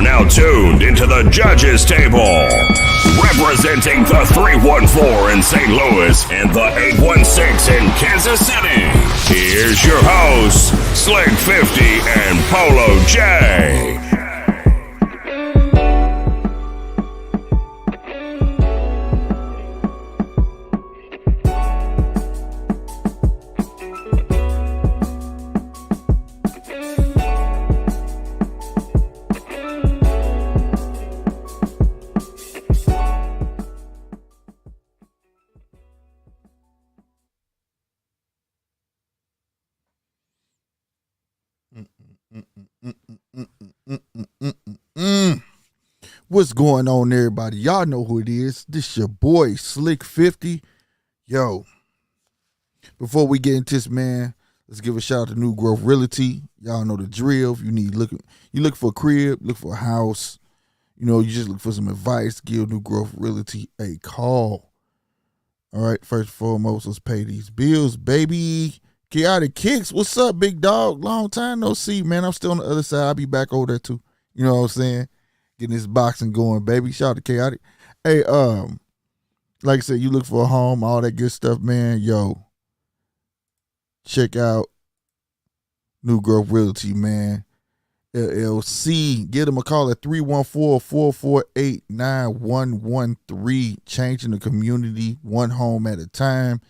are now tuned into the Judges Table. Representing the 314 in St. Louis and the 816 in Kansas City. Here's your hosts, Slick 50 and Polo J. What's going on, everybody? Y'all know who it is. This your boy, Slick 50. Yo, before we get into this, man, let's give a shout out to New Growth Realty. Y'all know the drill. If you look for a crib, look for a house, you just look for some advice, give New Growth Realty a call. All right, first and foremost, let's pay these bills, baby. Chaotic Kicks, what's up, big dog? Long time no see, man. I'm still on the other side. I'll be back over there too. You know what I'm saying? Getting this boxing going, baby. Shout out to Chaotic. Hey, like I said, you look for a home, all that good stuff, man. Yo, check out New Growth Realty, man. LLC. Get them a call at 314-448-9113. Changing the community, one home at a time.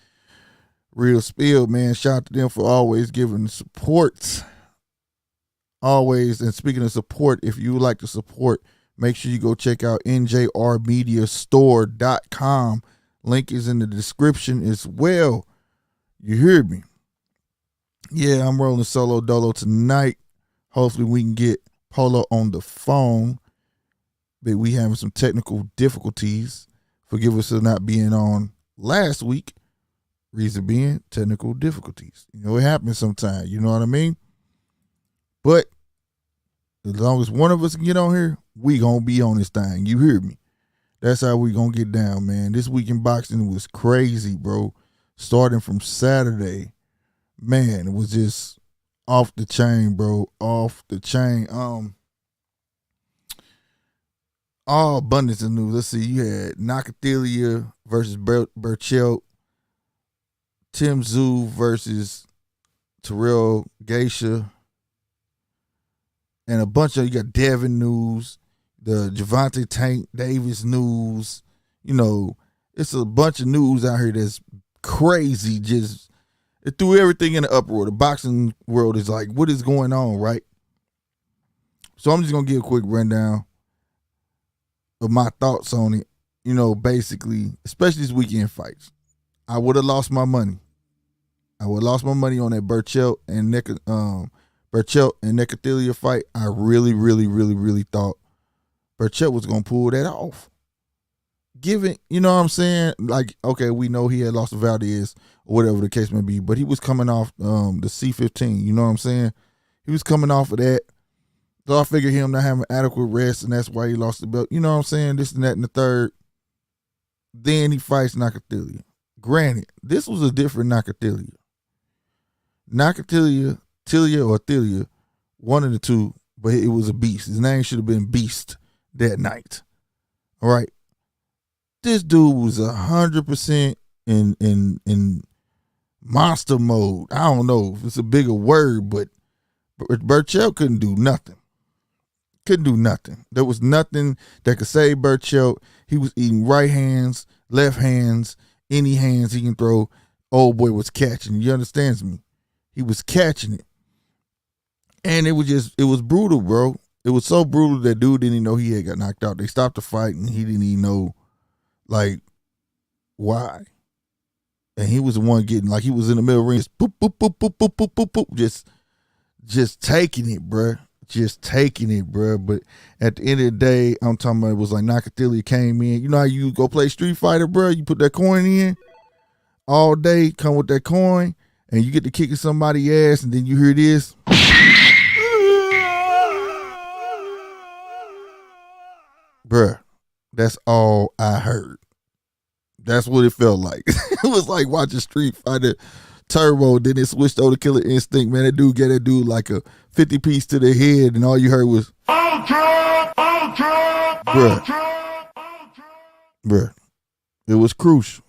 Real spill, man. Shout out to them for always giving support. always, and speaking of support, if you would like to support, make sure you go check out njrmediastore.com. Link is in the description as well. You hear me? Yeah, I'm rolling solo dolo tonight. Hopefully we can get Polo on the phone. But we having some technical difficulties. Forgive us for not being on last week. Reason being, technical difficulties. You know, it happens sometimes. You know what I mean? But as long as one of us can get on here, we gonna be on this thing. You hear me? That's how we gonna get down, man. This week in boxing was crazy, bro. Starting from Saturday, man, it was just off the chain, bro. Off the chain. All abundance of news. Let's see. You had Nakathila versus Berchelt. Tim Tszyu versus Terrell Gausha. And a bunch of, you got Devin news, the Gervonta Tank Davis news. You know, it's a bunch of news out here that's crazy. Just, it threw everything in the uproar. The boxing world is like, what is going on, right? So I'm just going to give a quick rundown of my thoughts on it. You know, basically, especially these weekend fights. I would have lost my money. I would have lost my money on that Berchelt and Nakathila fight. I really thought Berchelt was going to pull that off. Given, you know what I'm saying? Like, okay, we know he had lost to Valdez or whatever the case may be, but he was coming off the C-15. You know what I'm saying? He was coming off of that. So I figured him not having adequate rest, and that's why he lost the belt. You know what I'm saying? This and that and the third. Then he fights Nakathila. Granted, this was a different Nakathila. Tilia, one of the two, but it was a beast. His name should have been Beast that night. All right. This dude was 100% in monster mode. I don't know if it's a bigger word, but Berchelt couldn't do nothing. Couldn't do nothing. There was nothing that could save Berchelt. He was eating right hands, left hands, any hands he can throw. Old boy was catching. You understand me? He was catching it. And it was brutal, bro. It was so brutal that dude didn't even know he had got knocked out. They stopped the fight and he didn't even know, like, why. And he was the one getting, like, he was in the middle of the ring, just boop, boop, boop, boop, boop, boop, boop, boop, just taking it, bro. Just taking it, bro. But at the end of the day, I'm talking about, it was like Nakathila came in. You know how you go play Street Fighter, bro? You put that coin in all day, come with that coin, and you get to kicking somebody's ass, and then you hear this. Bruh, that's all I heard. That's what it felt like. It was like watching Street Fighter Turbo, then it switched over to Killer Instinct. Man, that dude gave that dude like a 50 piece to the head, and all you heard was bruh. It was crucial.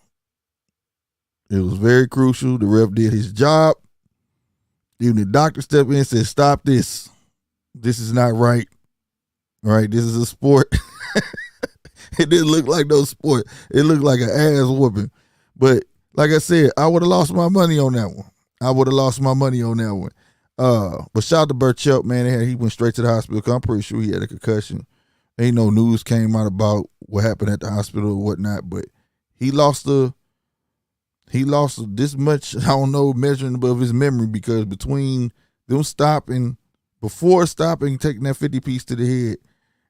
It was very crucial. The ref did his job. Even the doctor stepped in and said, stop this. This is not right. All right, this is a sport. It didn't look like no sport. It looked like an ass whooping. But like I said, I would have lost my money on that one. But shout out to Berchelt, man. He went straight to the hospital. I'm pretty sure he had a concussion. Ain't no news came out about what happened at the hospital or whatnot. But he lost this much, I don't know, measuring above his memory, because between them before stopping, taking that 50 piece to the head,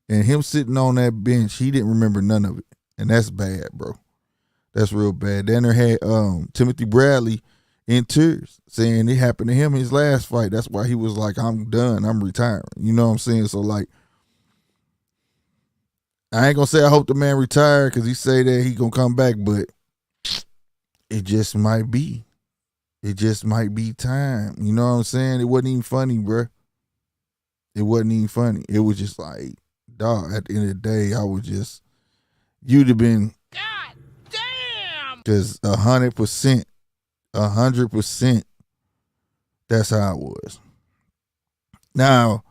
and him sitting on that bench, he didn't remember none of it. And that's bad, bro. That's real bad. Then there had Timothy Bradley in tears, saying it happened to him in his last fight. That's why he was like, I'm done. I'm retiring. You know what I'm saying? So, like, I ain't going to say I hope the man retire, because he say that he going to come back, but it just might be. It just might be time. You know what I'm saying? It wasn't even funny, bro. It wasn't even funny. It was just like, dog, at the end of the day, you'd have been, God damn, because 100%, that's how it was. Now,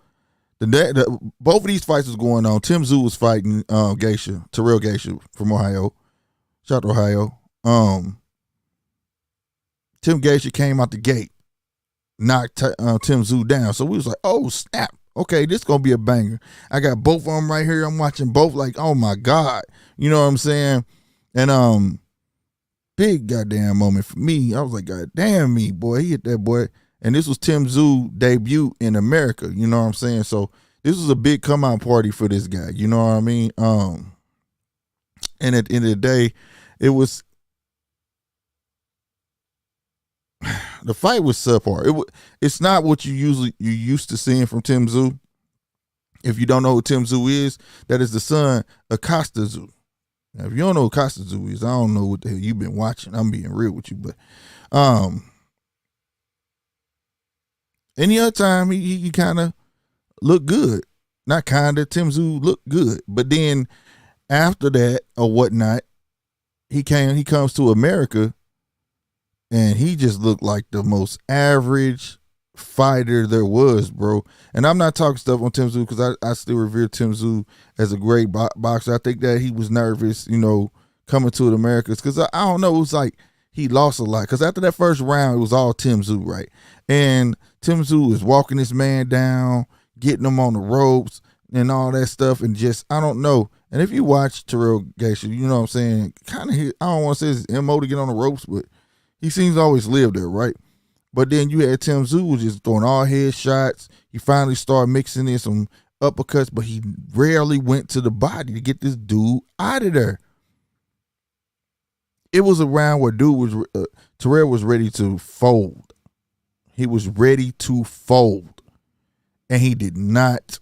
both of these fights was going on. Tim Tszyu was fighting Terrell Gausha from Ohio. Shout out to Ohio. Tim Gausha came out the gate, knocked Tim Tszyu down. So we was like, oh, snap. okay, this gonna be a banger. I got both of them right here. I'm watching both, like, oh my God. You know what I'm saying? And big goddamn moment for me. I was like, God damn me, boy. He hit that boy. And this was Tim Tszyu debut in America. You know what I'm saying? So this was a big come out party for this guy. You know what I mean? And at the end of the day, it was the fight was subpar. It's not what you used to seeing from Tim Tszyu. If you don't know who Tim Tszyu is, that is the son of Costa Tszyu. Now, if you don't know who Costa Tszyu is, I don't know what the hell you've been watching. I'm being real with you, but any other time he kind of looked good. Not kind of. Tim Tszyu looked good, but then after that or whatnot, he comes to America, and he just looked like the most average fighter there was, bro. And I'm not talking stuff on Tim Tszyu because I still revere Tim Tszyu as a great boxer. I think that he was nervous, coming to the Americas because I don't know. It was like he lost a lot because after that first round, it was all Tim Tszyu, right? And Tim Tszyu was walking this man down, getting him on the ropes and all that stuff, and just, I don't know. And if you watch Terrell Gaethje, you know what I'm saying, kind of, I don't want to say his MO to get on the ropes, but he seems to always live there, right? But then you had Tim Tszyu was just throwing all head shots. He finally started mixing in some uppercuts, but he rarely went to the body to get this dude out of there. It was a round where Terrell was ready to fold. He was ready to fold. And he did not,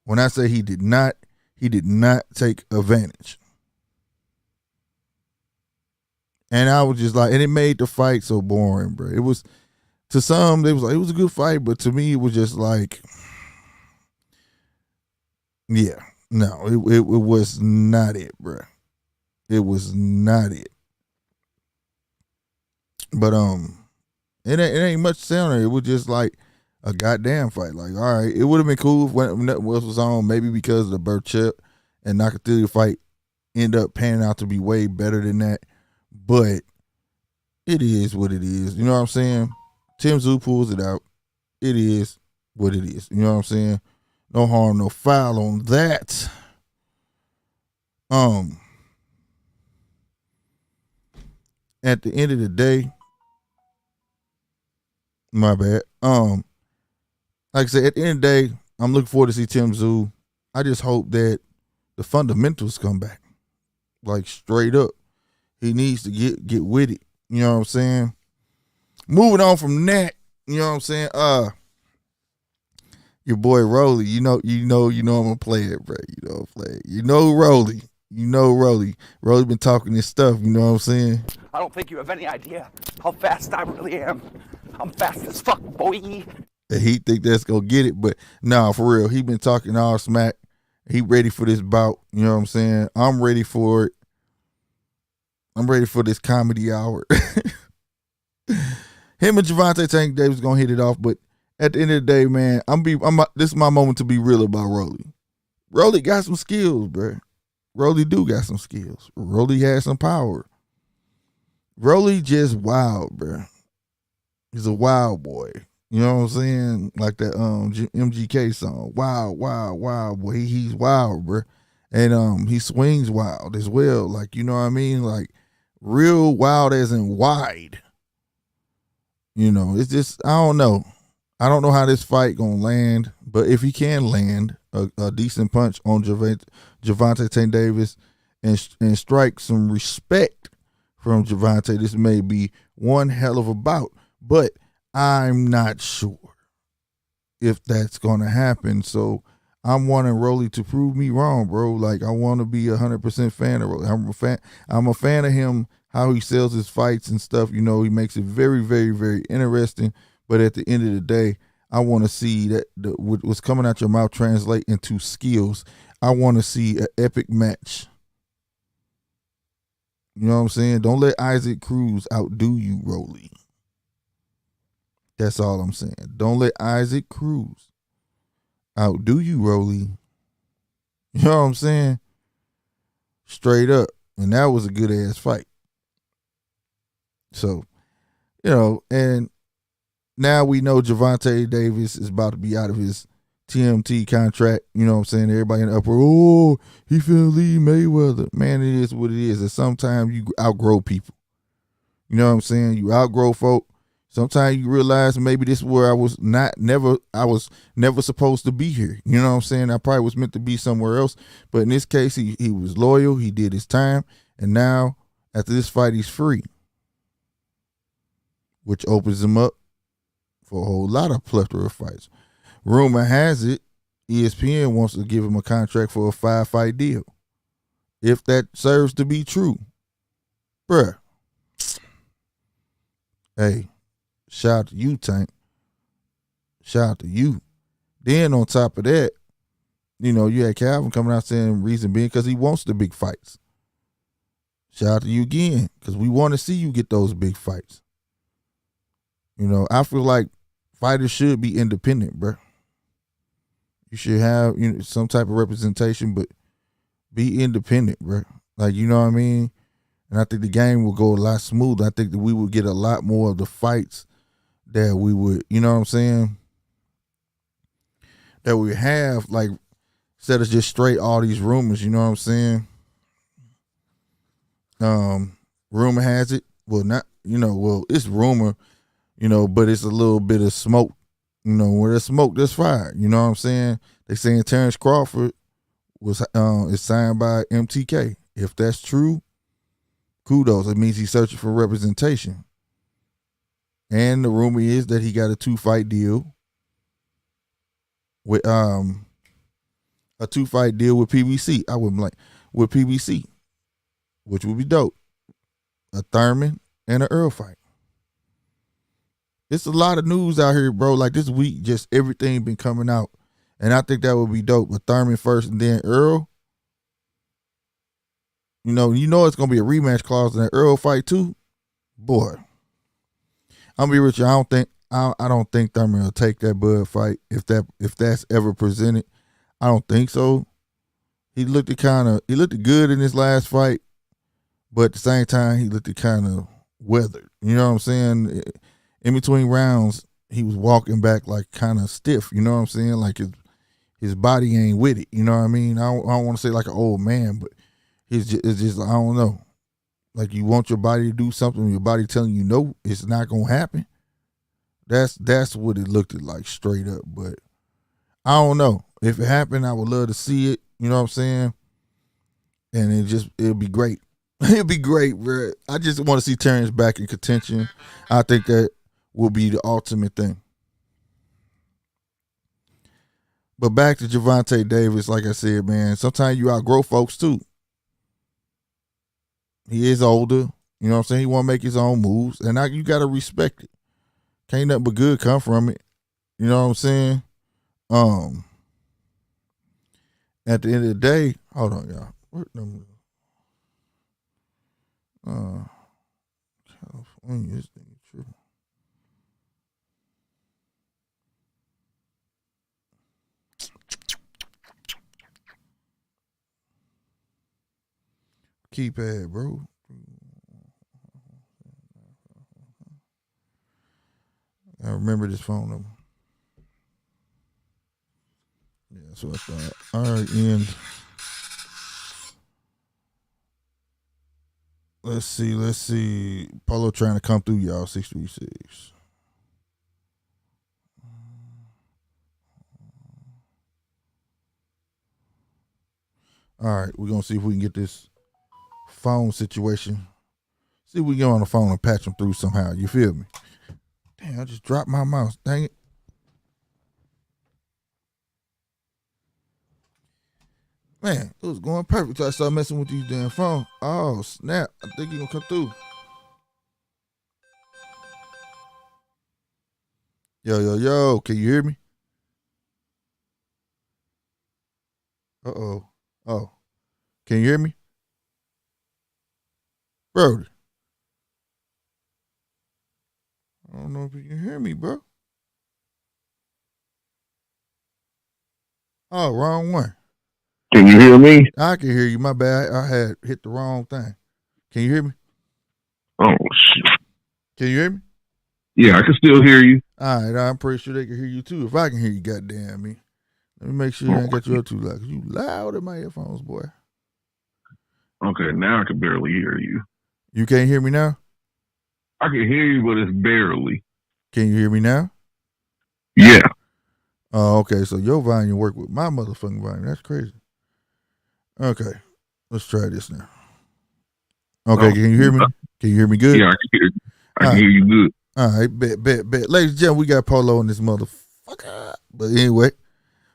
when I say he did not take advantage. And I was just like, and it made the fight so boring, bro. It was, to some, they was like, it was a good fight, but to me, it was just like, yeah, no, it was not it, bro. It was not it. But it ain't much sound there. It was just like a goddamn fight. Like, all right, it would have been cool if nothing else was on, maybe because of the Burchell and Nakathila fight end up panning out to be way better than that. But it is what it is. You know what I'm saying? Tim Tszyu pulls it out. It is what it is. You know what I'm saying? No harm, no foul on that. At the end of the day, my bad. Like I said, at the end of the day, I'm looking forward to see Tim Tszyu. I just hope that the fundamentals come back. Like, straight up. He needs to get with it. You know what I'm saying? Moving on from that, you know what I'm saying? Your boy Rolly, you know I'm gonna play it, bro. You know I'm playing. You know Rolly. Rolly been talking this stuff, you know what I'm saying? I don't think you have any idea how fast I really am. I'm fast as fuck, boy. And he think that's gonna get it, but nah, for real, he been talking all smack. He ready for this bout, you know what I'm saying? I'm ready for it. I'm ready for this comedy hour. Him and Gervonta Tank Davis gonna hit it off, but at the end of the day, man, this is my moment to be real about Rolly. Rolly got some skills, bro. Rolly do got some skills. Rolly has some power. Rolly just wild, bro. He's a wild boy. You know what I'm saying? Like that MGK song. Wild, wild, wild boy. He's wild, bro. And he swings wild as well. Like, you know what I mean? Like, real wild as in wide. You know, it's just, I don't know. I don't know how this fight gonna land, but if he can land a decent punch on Gervonta Tank Davis and strike some respect from Gervonta, this may be one hell of a bout. But I'm not sure if that's gonna happen. So I'm wanting Rolly to prove me wrong, bro. Like, I want to be 100% fan of Rolly. I'm a fan of him, how he sells his fights and stuff. You know, he makes it very, very, very interesting. But at the end of the day, I want to see that what's coming out your mouth translate into skills. I want to see an epic match. You know what I'm saying? Don't let Isaac Cruz outdo you, Rolly. That's all I'm saying. Don't let Isaac Cruz outdo you, Rolly. You know what I'm saying? Straight up. And that was a good ass fight. So, you know, and now we know Gervonta Davis is about to be out of his TMT contract. You know what I'm saying? Everybody in the upper, oh, he finna leave Mayweather. Man, it is what it is. And sometimes you outgrow people. You know what I'm saying? You outgrow folk. Sometimes you realize maybe this is where I was never supposed to be here. You know what I'm saying? I probably was meant to be somewhere else. But in this case, he was loyal. He did his time. And now, after this fight, he's free. Which opens him up for a whole lot of plethora of fights. Rumor has it, ESPN wants to give him a contract for a 5-fight deal. If that serves to be true. Bruh. Hey, shout out to you, Tank. Shout out to you. Then on top of that, you know, you had Calvin coming out saying reason being because he wants the big fights. Shout out to you again, because we want to see you get those big fights. You know, I feel like fighters should be independent, bro. You should have some type of representation, but be independent, bro. Like, you know what I mean? And I think the game will go a lot smoother. I think that we would get a lot more of the fights that we would, you know what I'm saying? That we have, like, instead of just straight all these rumors, you know what I'm saying? Rumor has it, it's rumor, but it's a little bit of smoke. Where there's smoke, there's fire. You know what I'm saying? They saying Terrence Crawford is signed by MTK. If that's true, kudos. It means he's searching for representation. And the rumor is that he got a 2-fight deal with PBC. I wouldn't like with PBC, which would be dope. A Thurman and an Earl fight. It's a lot of news out here, bro. Like this week, just everything been coming out. And I think that would be dope. But Thurman first and then Earl. You know it's gonna be a rematch clause in that Earl fight too. Boy. I'm gonna be with you. I don't think Thurman will take that Bud fight if that's ever presented. I don't think so. He looked good in his last fight, but at the same time he looked kind of weathered. You know what I'm saying? In between rounds, he was walking back like kind of stiff. You know what I'm saying? Like his body ain't with it. You know what I mean? I don't want to say like an old man, but it's just I don't know. Like you want your body to do something, your body telling you no, it's not gonna happen. That's what it looked like straight up. But I don't know. If it happened, I would love to see it. You know what I'm saying? And it'll be great. It'll be great, bro. I just want to see Terrence back in contention. I think that will be the ultimate thing. But back to Gervonta Davis, like I said, man, sometimes you outgrow folks too. He is older. You know what I'm saying? He want to make his own moves. And you got to respect it. Can't nothing but good come from it. You know what I'm saying? At the end of the day, hold on, y'all. California, this thing is true. Keypad, bro. I remember this phone number. Yeah, that's what I thought. All right, Ian. Let's see. Polo trying to come through, y'all. 636. All right, we're going to see if we can get this phone situation. See if we can get on the phone and patch them through somehow. You feel me? Damn, I just dropped my mouse. Dang it. Man, it was going perfect till I started messing with these damn phones. Oh, snap. I think you're going to come through. Yo. Can you hear me? Uh-oh. Oh. Can you hear me? Brody. I don't know if you can hear me, bro. Oh, wrong one. Can you hear me? I can hear you. My bad. I had hit the wrong thing. Can you hear me? Oh, shit. Can you hear me? Yeah, I can still hear you. All right. I'm pretty sure they can hear you, too. If I can hear you, goddamn me. Let me make sure I ain't got you up too loud. You loud in my earphones, boy. Okay, now I can barely hear you. You can't hear me now? I can hear you, but it's barely. Can you hear me now? Yeah. Oh, okay. So your volume work with my motherfucking volume. That's crazy. Okay. Let's try this now. Okay, can you hear me? Can you hear me good? Yeah, I can hear you. I can hear you good. All right, bet. Ladies and gentlemen, we got Polo in this motherfucker. But anyway,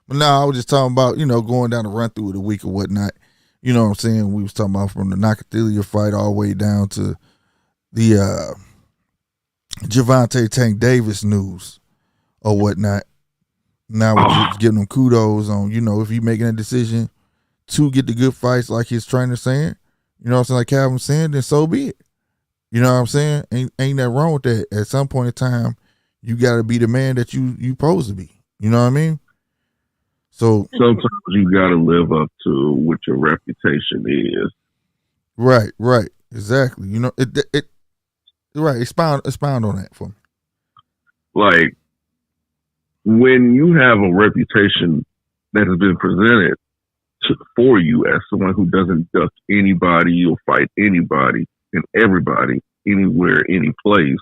but now I was just talking about, going down the run through of the week or whatnot. You know what I'm saying? We was talking about from the Nakathila fight all the way down to the Gervonta Tank Davis news or whatnot. Now we're just giving him kudos on, if he's making a decision to get the good fights like his trainer saying, like Calvin saying, then so be it. You know what I'm saying? Ain't that wrong with that. At some point in time, you got to be the man that you supposed to be. You know what I mean? So sometimes you got to live up to what your reputation is. Right, exactly. Right. Expound on that for me. Like, when you have a reputation that has been presented for you as someone who doesn't duck anybody or fight anybody and everybody, anywhere, any place,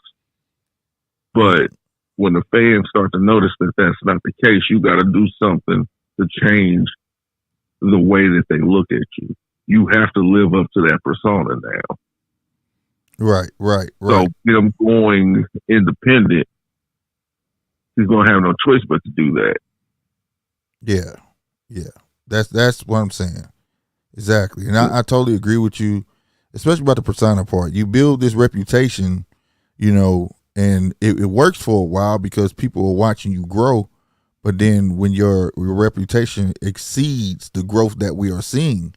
but when the fans start to notice that that's not the case, you got to do something to change the way that they look at you. You have to live up to that persona now. Right. So him going independent, he's going to have no choice but to do that. Yeah. That's what I'm saying. Exactly. And I totally agree with you, especially about the persona part. You build this reputation, and it works for a while because people are watching you grow. But then when your reputation exceeds the growth that we are seeing,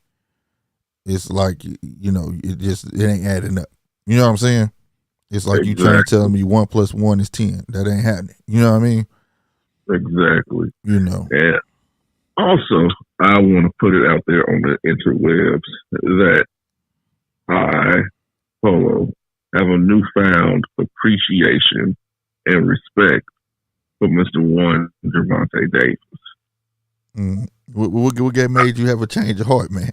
it's like, it ain't adding up. You know what I'm saying? It's like you trying to tell me 1 + 1 is 10. That ain't happening. You know what I mean? Exactly. And also, I want to put it out there on the interwebs that I, Polo, have a newfound appreciation and respect for Mr. One Gervonta Davis. What made you have a change of heart, man?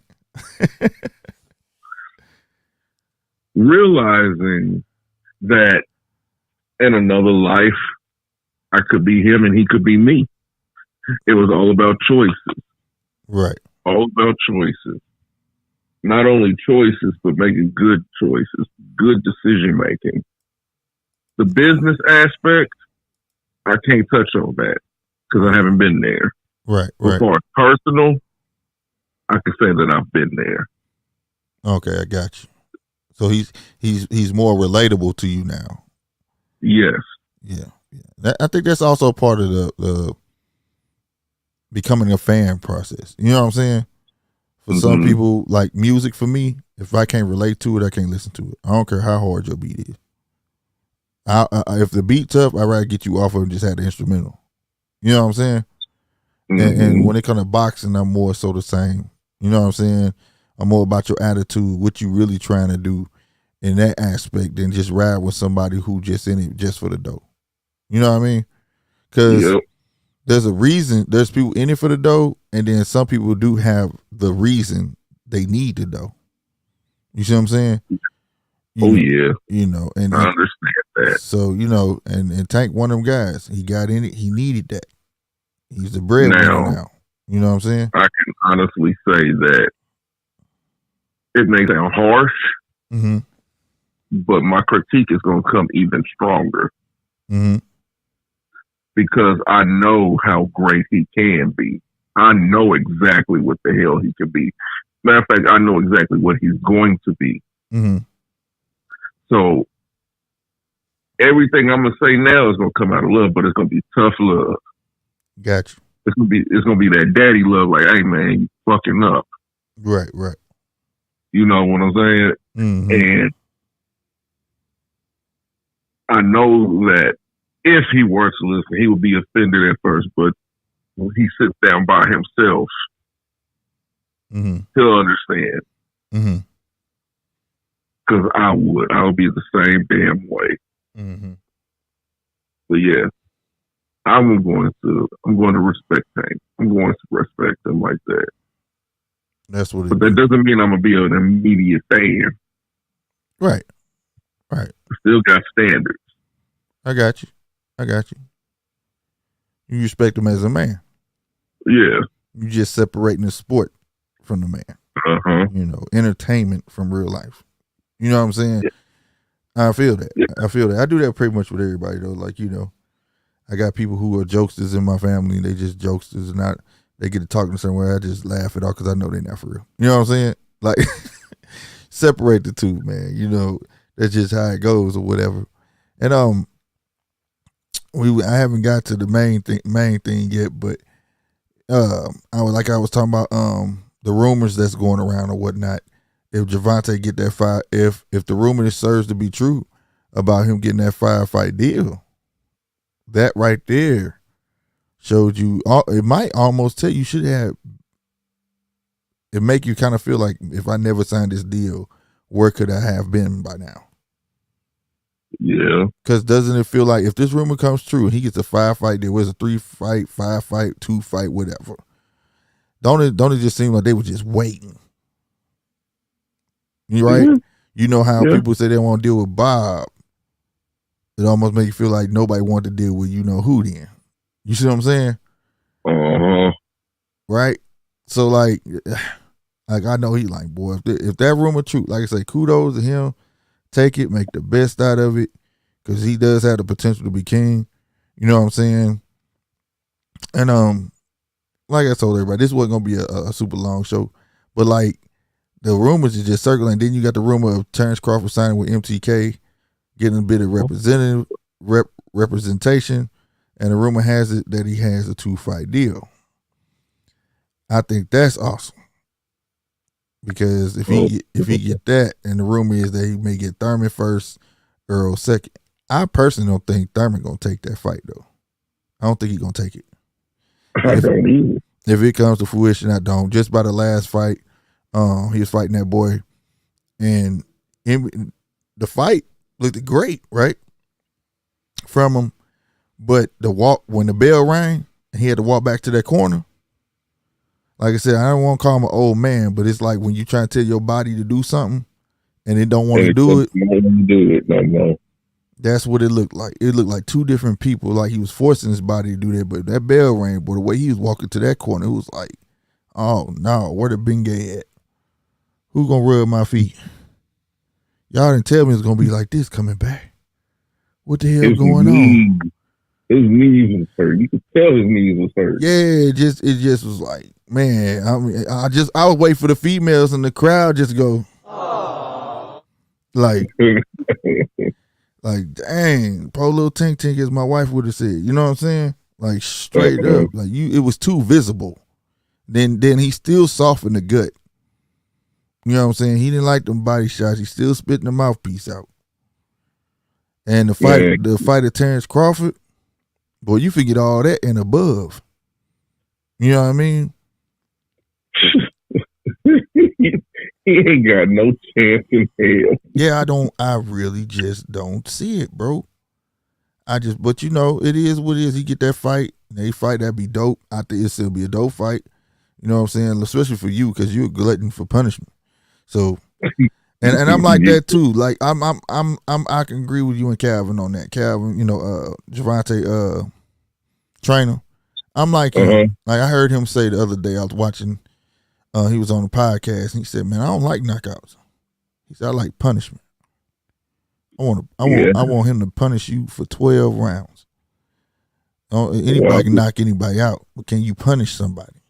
Realizing that in another life, I could be him and he could be me. It was all about choices. Right. All about choices. Not only choices, but making good choices, good decision making. The business aspect, I can't touch on that because I haven't been there. Right. As far as personal, I can say that I've been there. Okay, I got you. So he's more relatable to you now. Yes. Yeah. I think that's also part of the becoming a fan process. You know what I'm saying? For some people, like music, for me, if I can't relate to it, I can't listen to it. I don't care how hard your beat is. If the beat tough, I'd rather get you off of it and just have the instrumental. You know what I'm saying? And when it comes to boxing, I'm more so the same. You know what I'm saying? I'm more about your attitude, what you really trying to do in that aspect than just ride with somebody who just in it just for the dough. You know what I mean? Because there's a reason. There's people in it for the dough, and then some people do have the reason they need the dough. You see what I'm saying? And I understand that. So, and Tank, one of them guys, he got in it. He needed that. He's the breadwinner now. You know what I'm saying? I can honestly say that it may sound harsh, but my critique is going to come even stronger. Because I know how great he can be. I know exactly what the hell he can be. Matter of fact, I know exactly what he's going to be. So everything I'm gonna say now is gonna come out of love, but it's gonna be tough love. Gotcha. It's gonna be that daddy love, like, hey man, you fucking up. Right. You know what I'm saying? And I know that if he were to listen, he would be offended at first, but when he sits down by himself, he'll understand. Because I would be the same damn way. But yeah, I'm going to respect Tank. I'm going to respect him like that. That's what it But that doesn't mean I'm gonna be an immediate fan. Right. Still got standards. I got you. You respect him as a man. Yeah. You just separating the sport from the man. Uh-huh. You know, entertainment from real life. You know what I'm saying? Yeah. I feel that. Yeah. I do that pretty much with everybody though. Like, you know, I got people who are jokesters in my family. They just jokesters and not. They get to talking a certain way. I just laugh it off because I know they're not for real. You know what I'm saying? Like, separate the two, man. You know, that's just how it goes or whatever. And I haven't got to the main thing yet, but I was talking about the rumors that's going around or whatnot. If Gervonta get that fight, if the rumor serves to be true about him getting that fight deal, that right there showed you. It might almost tell you should have. It make you kind of feel like if I never signed this deal, where could I have been by now? Yeah. Because doesn't it feel like if this rumor comes true and he gets a 5-fight deal, was a 3-fight, 5-fight, 2-fight, whatever? Don't it just seem like they were just waiting? You right? Mm-hmm. You know how people say they want to deal with Bob. It almost make you feel like nobody wanted to deal with you know who then. You see what I'm saying? Uh-huh. Right? So like I know he like, boy, if that rumor true, like I say, kudos to him. Take it, make the best out of it, because he does have the potential to be king. You know what I'm saying? And like I told everybody, this wasn't gonna be a super long show, but like the rumors are just circling. Then you got the rumor of Terrence Crawford signing with MTK, getting a bit of representation, and the rumor has it that he has a 2-fight deal. I think that's awesome. Because if he get that, and the rumor is that he may get Thurman first, Earl second. I personally don't think Thurman gonna take that fight though. I don't think he's gonna take it. I don't either. If it comes to fruition, I don't. Just by the last fight, he was fighting that boy, and the fight looked great, right? From him, but when the bell rang, and he had to walk back to that corner. Like I said, I don't want to call him an old man, but it's like when you try to tell your body to do something and it don't want to do it. No. That's what it looked like. It looked like two different people. Like he was forcing his body to do that, but that bell rang. But the way he was walking to that corner, it was like, oh no, where the Bengay at? Who gonna rub my feet? Y'all didn't tell me it's gonna be like this coming back. What the hell going on? His knees was hurt. You could tell his knees was hurt. Yeah, it just was like, man. I mean, I would wait for the females in the crowd just go, aww. like, dang, poor little Tink, as my wife would have said. You know what I'm saying? Like straight up, like it was too visible. Then he still softened the gut. You know what I'm saying? He didn't like them body shots. He still spitting the mouthpiece out. And the fight of Terrence Crawford. Boy, you forget all that and above. You know what I mean? He ain't got no chance in hell. Yeah, I really just don't see it, bro. But you know, it is what it is. He get that fight, they fight, that'd be dope. I think it'll still be a dope fight. You know what I'm saying? Especially for you, because you're a glutton for punishment. So, and I'm like that too. Like I can agree with you and Calvin on that. Calvin, you know, Gervonta trainer. I'm like him. Like I heard him say the other day. I was watching. He was on a podcast and he said, "Man, I don't like knockouts." He said, "I like punishment. I want him to punish you for 12 rounds. Anybody can knock anybody out, but can you punish somebody?"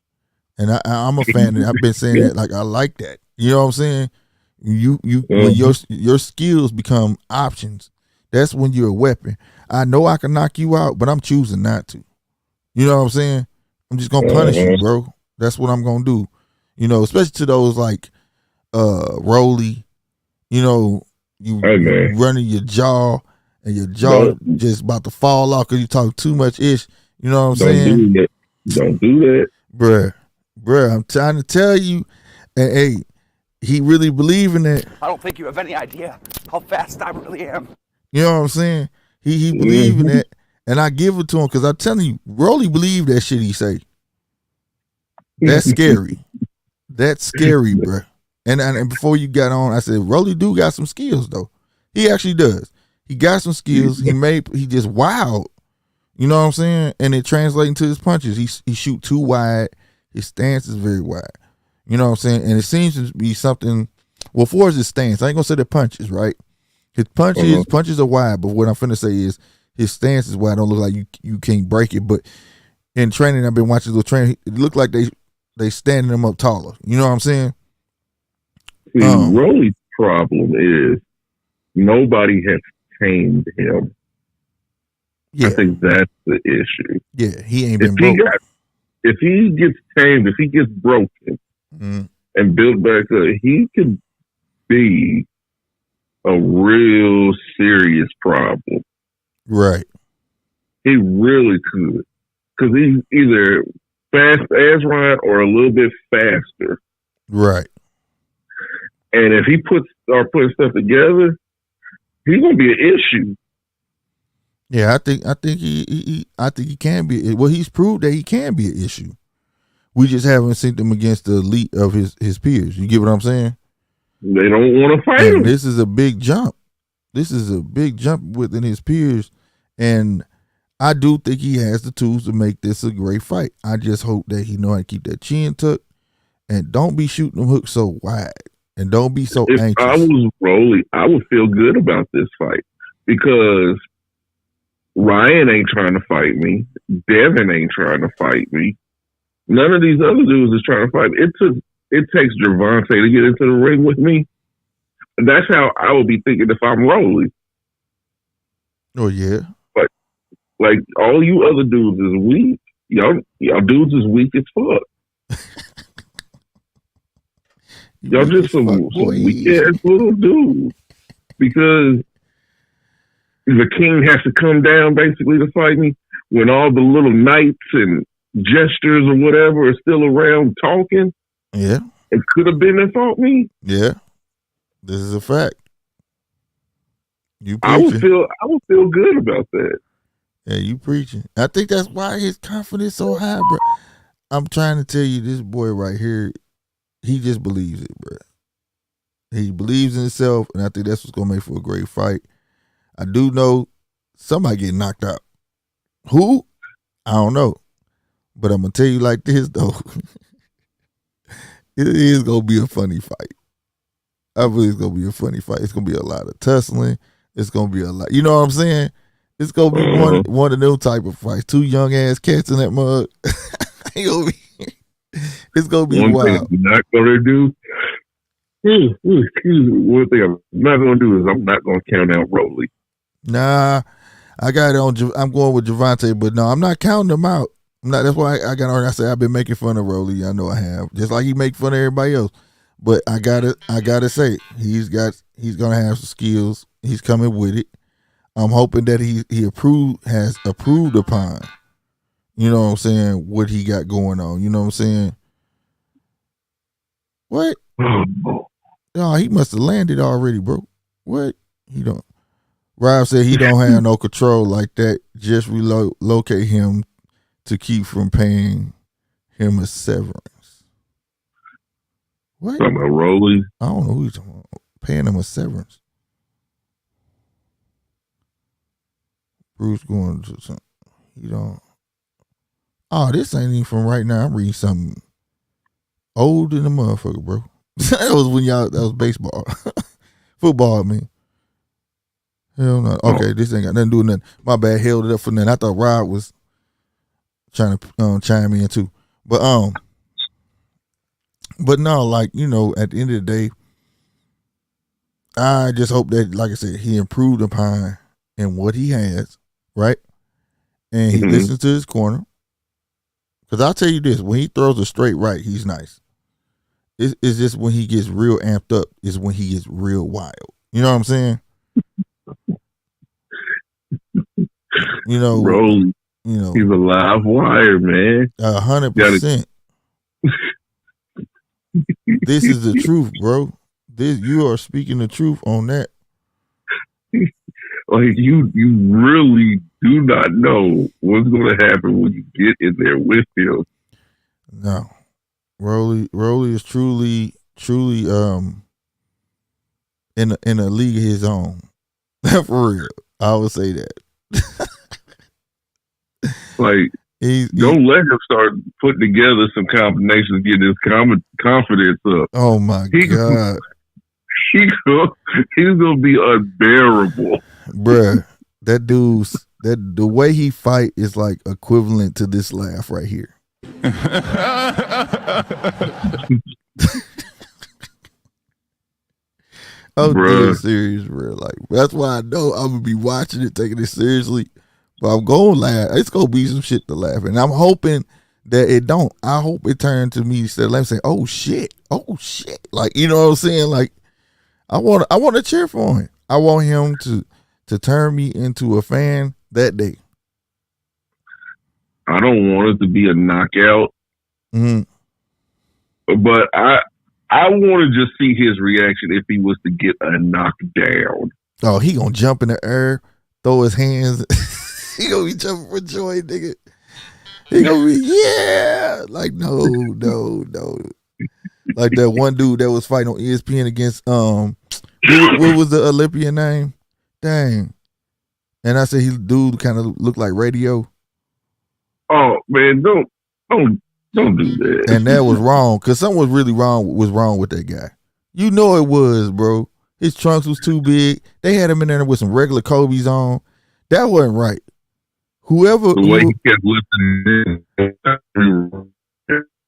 And I'm a fan of that. I've been saying that. Like I like that. You know what I'm saying? When your skills become options, that's when you're a weapon. I know I can knock you out, but I'm choosing not to. You know what I'm saying? I'm just gonna punish you, bro. That's what I'm gonna do. You know, especially to those like Rolly, you know, you running your jaw and your jaw just about to fall off because you talk too much ish. You know what I'm saying? Don't do that. Bruh, I'm trying to tell you, and hey, he really believe in that. I don't think you have any idea how fast I really am. You know what I'm saying? He believe in that, And I give it to him because I'm telling you, Rolly believe that shit he say. That's scary. That's scary, bro. And before you got on, I said, Rolly do got some skills, though. He actually does. He got some skills. He just wild. You know what I'm saying? And it translates into his punches. He shoot too wide. His stance is very wide. You know what I'm saying? And it seems to be something. Well, for his stance, I ain't gonna say the punches, right? His punches are wide, but what I'm finna say is his stance is wide. Don't look like you can't break it. But in training, I've been watching the training. It looked like they standing him up taller. You know what I'm saying? See, Rolly's problem is nobody has tamed him. Yeah. I think that's the issue. Yeah, he ain't been broke. If he gets tamed, if he gets broken and built back up, he could be a real serious problem. Right. He really could. Because he's either fast as Ryan or a little bit faster. Right. And if he start putting stuff together, he's gonna be an issue. Yeah, I think he can be. Well, he's proved that he can be an issue. We just haven't seen him against the elite of his peers. You get what I'm saying? They don't want to fight him. This is a big jump. This is a big jump within his peers, and I do think he has the tools to make this a great fight. I just hope that he know how to keep that chin tucked and don't be shooting them hooks so wide and don't be so anxious. If I was Rolly, I would feel good about this fight because Ryan ain't trying to fight me. Devin ain't trying to fight me. None of these other dudes is trying to fight me. It takes Gervonta to get into the ring with me. That's how I would be thinking if I'm Rolly. Oh yeah. Like all you other dudes is weak. Y'all dudes is weak as fuck. Y'all just some weak ass little dudes. Because the king has to come down basically to fight me when all the little knights and gestures or whatever are still around talking. Yeah. It could have been that fought me. Yeah. This is a fact. I would feel good about that. Yeah, you preaching. I think that's why his confidence so high, bro. I'm trying to tell you, this boy right here, he just believes it, bro. He believes in himself, and I think that's what's gonna make for a great fight. I do know somebody get knocked out. Who? I don't know. But I'm gonna tell you like this though. It is gonna be a funny fight. I believe it's gonna be a funny fight. It's gonna be a lot of tussling. It's gonna be a lot. You know what I'm saying? It's gonna be one of them type of fights. Two young ass cats in that mug. It's gonna be one wild. Thing I'm not gonna do. One thing I'm not gonna do is I'm not gonna count out Rolly. Nah, I got it on. I'm going with Gervonta, but no, I'm not counting him out. I'm not. That's why I got on. I said I've been making fun of Rolly. I know I have, just like he make fun of everybody else. But I gotta say, he's gonna have some skills. He's coming with it. I'm hoping that he has approved upon, you know what I'm saying, what he got going on. You know what I'm saying? What? Oh, he must have landed already, bro. What? He don't. Rob said he don't have no control like that. Just relocate him to keep from paying him a severance. What? Talking about Rolly? I don't know who he's talking about. Paying him a severance. Bruce going to something. He don't. Oh, this ain't even from right now. I'm reading something old than the motherfucker, bro. That was baseball. Football, I mean. Hell no. Okay, this ain't got nothing to do with nothing. My bad, held it up for nothing. I thought Rob was trying to chime in too. But no, like, you know, at the end of the day, I just hope that, like I said, he improved upon in what he has, right? And he listens to his corner. Because I'll tell you this, when he throws a straight right, he's nice. It's just when he gets real amped up is when he gets real wild. You know what I'm saying? You know, Rolly, you know, he's a live wire, man. 100%. This is the truth, bro. You are speaking the truth on that. Like you really do not know what's going to happen when you get in there with him. No, Rolly is truly in a league of his own. For real, I would say that. Like, don't let him start putting together some combinations, getting his confidence up. Oh my God, he's gonna be unbearable, bruh. That the way he fight is like equivalent to this laugh right here. I'm dead serious, bro. Like, that's why I know I'm gonna be watching it, taking it seriously. But I'm gonna laugh. It's gonna be some shit to laugh, and I'm hoping that it don't. I hope it turns to me instead of laughing, saying, "Oh shit, oh shit!" Like, you know what I'm saying? Like, I want to cheer for him. I want him to turn me into a fan that day. I don't want it to be a knockout, but I want to just see his reaction if he was to get a knockdown. Oh, he gonna jump in the air, throw his hands. He gonna be jumping for joy, nigga. He gonna be, yeah. Like, no. Like that one dude that was fighting on ESPN against, what was the Olympian name? Dang. And I said, dude kind of looked like Radio. Oh, man, don't do that. And that was wrong, because something was really wrong with that guy. You know it was, bro. His trunks was too big. They had him in there with some regular Kobe's on. That wasn't right. Whoever the way he kept listening.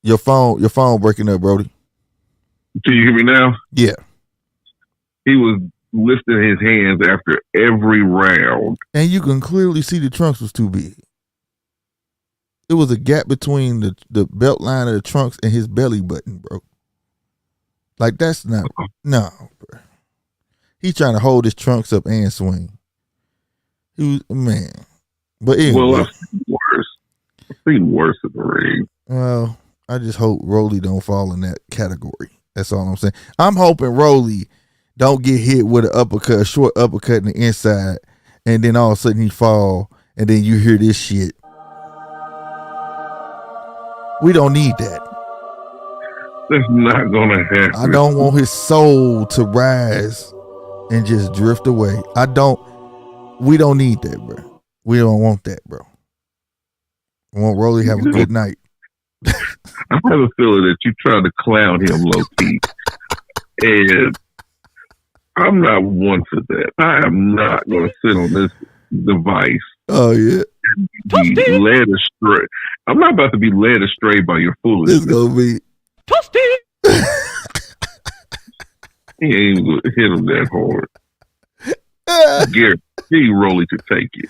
Your phone breaking up, Brody. Can you hear me now? Yeah. He was lifting his hands after every round. And you can clearly see the trunks was too big. It was a gap between the belt line of the trunks and his belly button, bro. Like, that's not, no, bro. He trying to hold his trunks up and swing. He was, man. But anyway. Well, I've seen worse in the ring. Well, I just hope Rolly don't fall in that category. That's all I'm saying. I'm hoping Rolly don't get hit with an uppercut, a short uppercut in the inside, and then all of a sudden he fall, and then you hear this shit. We don't need that. That's not gonna happen. I don't want his soul to rise and just drift away. We don't need that, bro. We don't want that, bro. I want Rolly to have a good night. I have a feeling that you trying to clown him low key. And I'm not one for that. I am not going to sit on this device. Oh, yeah. Be led astray. I'm not about to be led astray by your foolishness. It's going to be Toasty. He ain't going to hit him that hard. Guarantee Rolly to take it.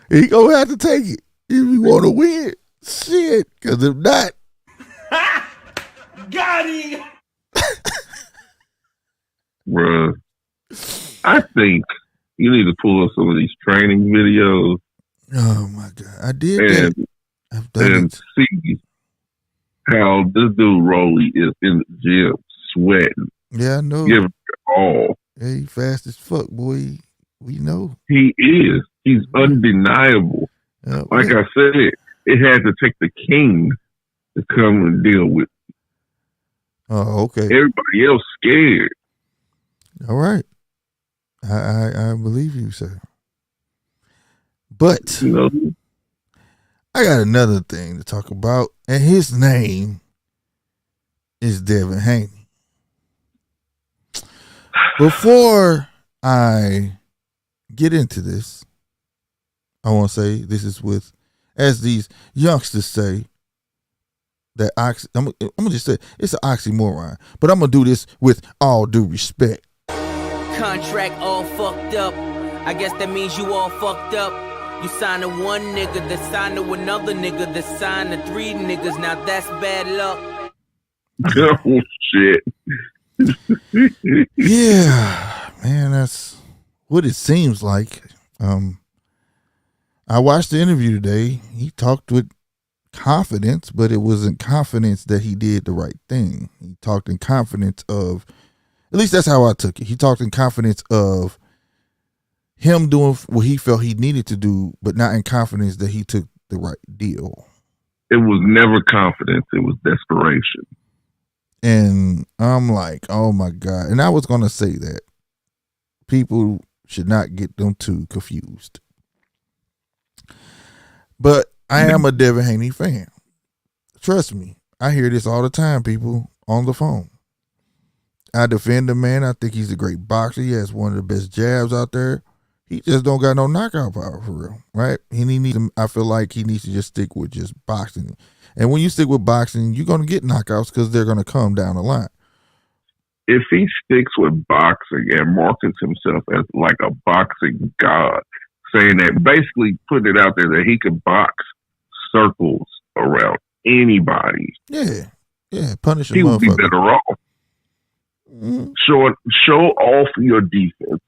He going to have to take it if you want to win. Shit. Because if not. Got him. Bruh, I think you need to pull up some of these training videos. Oh my God. I did that. I've done and it. See how this dude Rolly is in the gym sweating. Yeah, I know. Giving it all. Yeah, he fast as fuck, boy. We know. He is. He's undeniable. Like I said, it had to take the king to come and deal with. Oh, okay. Everybody else scared. All right. I believe you, sir. But You know, I got another thing to talk about, and his name is Devin Haney. Before I get into this, I want to say this is with, as these youngsters say, that I'm gonna just say it's an oxymoron, but I'm gonna do this with all due respect. Contract all fucked up. I guess that means you all fucked up. You signed to one nigga, that signed to another nigga, that signed to three niggas. Now that's bad luck. oh shit. Yeah, man, that's what it seems like. I watched the interview today. He talked with confidence, but it wasn't confidence that he did the right thing. He talked in confidence of, at least that's how I took it. He talked in confidence of him doing what he felt he needed to do, but not in confidence that he took the right deal. It was never confidence. It was desperation. And I'm like, oh my God. And I was going to say that people should not get them too confused. But I am a Devin Haney fan. Trust me. I hear this all the time, people on the phone. I defend the man. I think he's a great boxer. He has one of the best jabs out there. He just don't got no knockout power for real, right? I feel like he needs to just stick with just boxing. And when you stick with boxing, you're going to get knockouts because they're going to come down the line. If he sticks with boxing and markets himself as like a boxing god, saying that, basically putting it out there that he could box circles around anybody. Yeah. Punish a he would be motherfucker. better off. Mm-hmm. Show off your defense.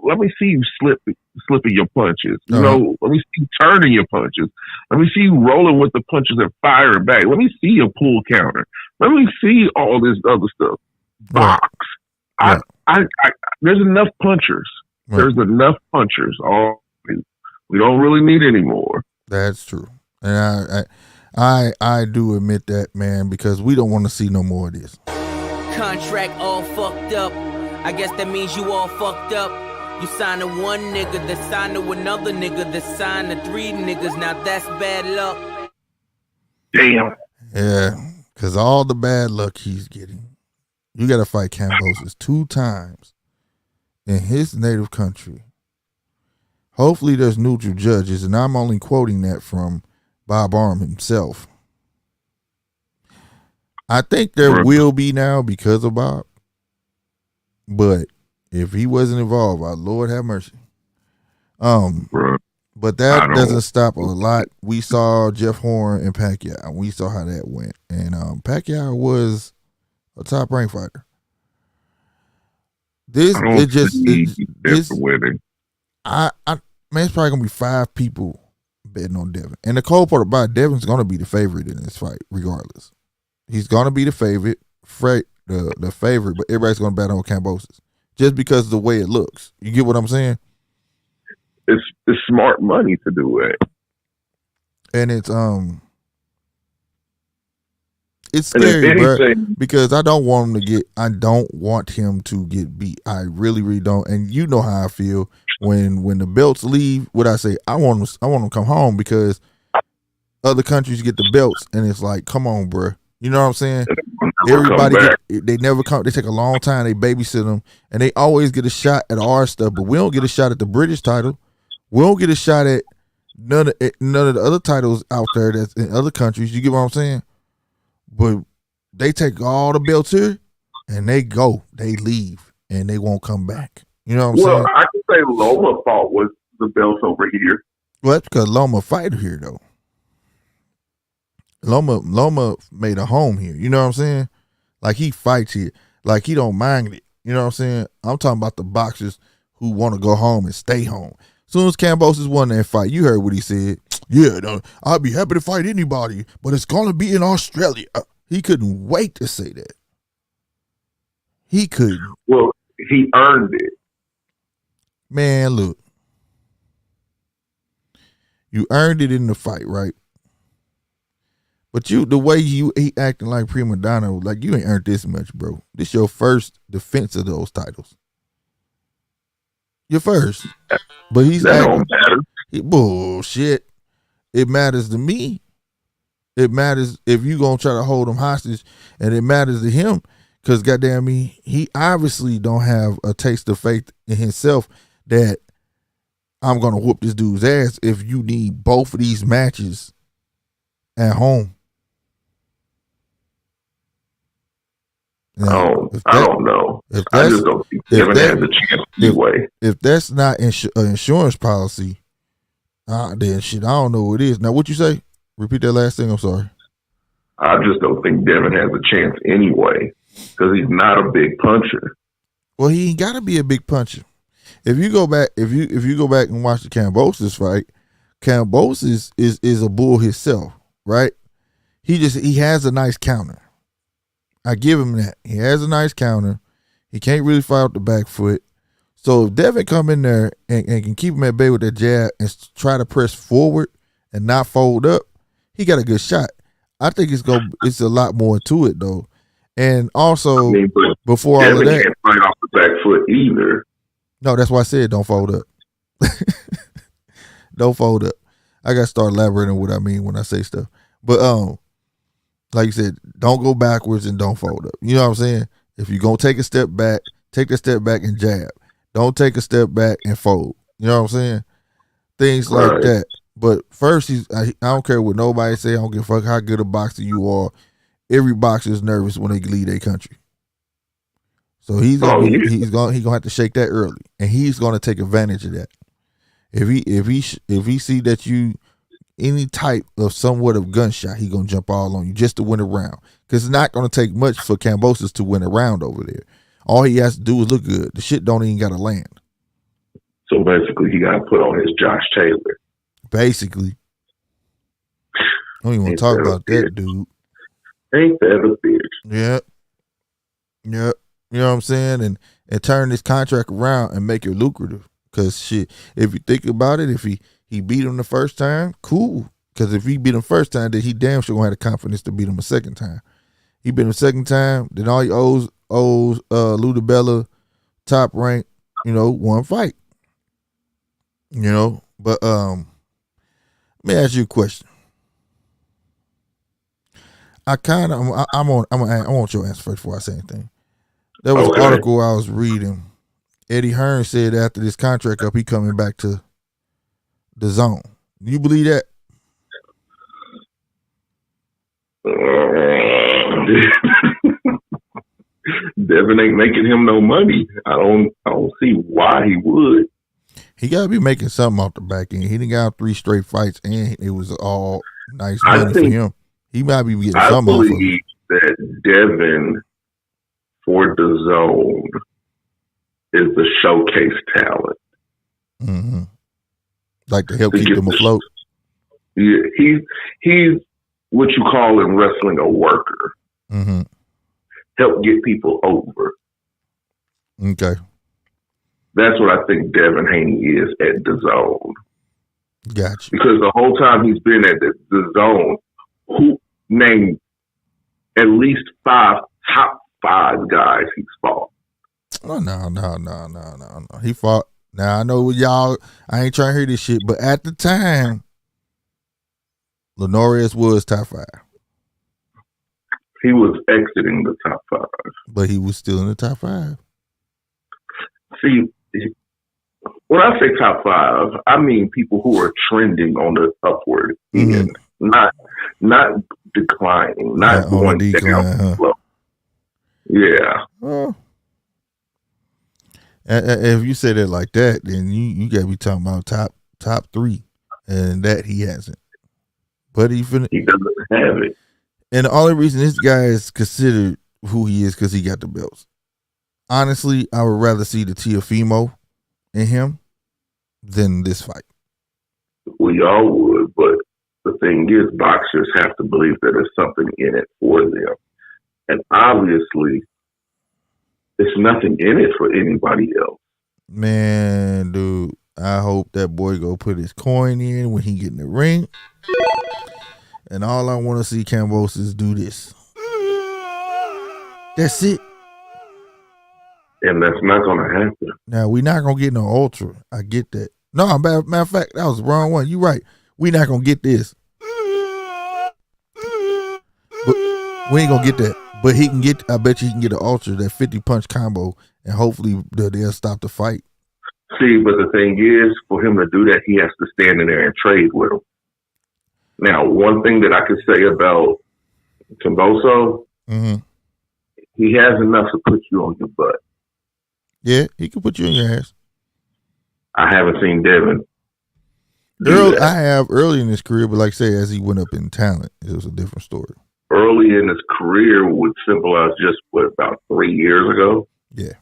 Let me see you slipping your punches. You know, let me see you turning your punches. Let me see you rolling with the punches and firing back. Let me see your pull counter. Let me see all this other stuff. Box. Right. There's enough punchers. Right. There's enough punchers. We don't really need any more. That's true. And I do admit that, man, because we don't want to see no more of this. Contract all fucked up. I guess that means you all fucked up. You signed to one nigga, that signed to another nigga, that signed to 3 niggas. Now that's bad luck. Damn. Yeah, because all the bad luck he's getting. You got to fight Kambosos 2 times in his native country. Hopefully there's neutral judges, and I'm only quoting that from Bob Arum himself. I think there will be now because of Bob. But if he wasn't involved, our Lord have mercy. But that doesn't stop a lot. We saw Jeff Horn and Pacquiao, and we saw how that went. And Pacquiao was a top ranked fighter. Man, it's probably gonna be 5 people betting on Devin. And the cold part about it, Devin's gonna be the favorite in this fight, regardless. He's gonna be the favorite. The favorite, but everybody's gonna bet on Kambosos just because of the way it looks. You get what I'm saying? It's smart money to do it, and it's scary, bro, because I don't want him to get beat. I really, really don't. And you know how I feel when the belts leave. What I say, I want them to come home because other countries get the belts, and it's like, come on, bro. You know what I'm saying? Everybody, they never come. They take a long time. They babysit them, and they always get a shot at our stuff. But we don't get a shot at the British title. We don't get a shot at none of the other titles out there that's in other countries. You get what I'm saying? But they take all the belts here, and they leave, and they won't come back. You know what I'm saying? Well, I can say Loma fought with the belts over here. Well, that's because Loma fight here though. Loma made a home here. You know what I'm saying? Like he fights here. Like he don't mind it. You know what I'm saying? I'm talking about the boxers who want to go home and stay home. As soon as Kambosos won that fight, you heard what he said. Yeah, no, I'd be happy to fight anybody, but it's going to be in Australia. He couldn't wait to say that. He couldn't. Well, he earned it. Man, look. You earned it in the fight, right? But the way he acting like prima donna, like you ain't earned this much, bro. This your first defense of those titles. Your first. But he's that acting. Don't matter. Bullshit. It matters to me. It matters if you gonna try to hold him hostage, and it matters to him because goddamn me, he obviously don't have a taste of faith in himself that I'm gonna whoop this dude's ass if you need both of these matches at home. Now, I don't know. I just don't think Devin has a chance anyway. If that's not an insurance policy, then shit, I don't know what it is. Now, what you say? Repeat that last thing. I'm sorry. I just don't think Devin has a chance anyway because he's not a big puncher. Well, he ain't got to be a big puncher. If you go back, if you go back and watch the Kambosos fight, Kambosos is a bull himself, right? He has a nice counter. I give him that. He has a nice counter. He can't really fight off the back foot. So if Devin come in there and can keep him at bay with that jab and try to press forward and not fold up, he got a good shot. I think it's a lot more to it though. And also, but before Devin all of that, can't fight off the back foot either. no, that's why I said don't fold up. Don't fold up. I gotta start elaborating what I mean when I say stuff. But like you said, don't go backwards and don't fold up. You know what I'm saying? If you're gonna take a step back, take a step back and jab. Don't take a step back and fold. You know what I'm saying? Things like that. But first, I don't care what nobody say. I don't give a fuck how good a boxer you are. Every boxer is nervous when they leave their country. So he's gonna have to shake that early, and he's gonna take advantage of that. If he see that you any type of somewhat of gunshot, he gonna jump all on you just to win a round. Because it's not gonna take much for Kambosos to win a round over there. All he has to do is look good. The shit don't even gotta land. So basically, he got to put on his Josh Taylor. Basically, I don't even want to talk about that, dude. Ain't that a bitch? Yeah. You know what I'm saying? And turn this contract around and make it lucrative. Because shit, if you think about it, if he beat him the first time, cool. Because if he beat him first time, then he damn sure gonna have the confidence to beat him a second time. He beat him a second time, then all he owes Lou DiBella, Top Rank, one fight. But let me ask you a question. I want your answer first before I say anything. There was an article I was reading. Eddie Hearn said after this contract up, he coming back to the zone. Do you believe that? Devin ain't making him no money. I don't see why he would. He gotta be making something off the back end. He done got 3 straight fights, and it was all nice money for him. He might be getting something off of it. I believe that Devin for the zone is the showcase talent. Mm-hmm. Like to help keep them afloat. Yeah, he's what you call in wrestling a worker. Mm-hmm. Help get people over. Okay. That's what I think Devin Haney is at the zone. Gotcha. Because the whole time he's been at the zone, who named at least 5 top 5 guys he's fought. Oh, no. He fought. Now, I know y'all, I ain't trying to hear this shit, but at the time, Lenorius was top 5. He was exiting the top 5. But he was still in the top 5. See, when I say top 5, I mean people who are trending on the upward end, not declining, not going down. Huh? Yeah. Well, if you say that like that, then you got to be talking about top 3, and that he hasn't. But he doesn't have it. And the only reason this guy is considered who he is because he got the belts. Honestly, I would rather see the Teofimo in him than this fight. We all would, but the thing is, boxers have to believe that there's something in it for them. And obviously, there's nothing in it for anybody else. Man, dude, I hope that boy go put his coin in when he get in the ring. And all I want to see Kambosos do this. That's it. And that's not going to happen. Now, we're not going to get no ultra. I get that. No, matter of fact, that was the wrong one. You're right. We're not going to get this. But we ain't going to get that. But I bet you he can get an ultra, that 50-punch combo, and hopefully they'll stop the fight. See, but the thing is, for him to do that, he has to stand in there and trade with him. Now, one thing that I could say about Kambosos, he has enough to put you on your butt. Yeah, he can put you in your ass. I haven't seen Devin. I have early in his career, but like I say, as he went up in talent, it was a different story. Early in his career would symbolize just, about 3 years ago? Yeah.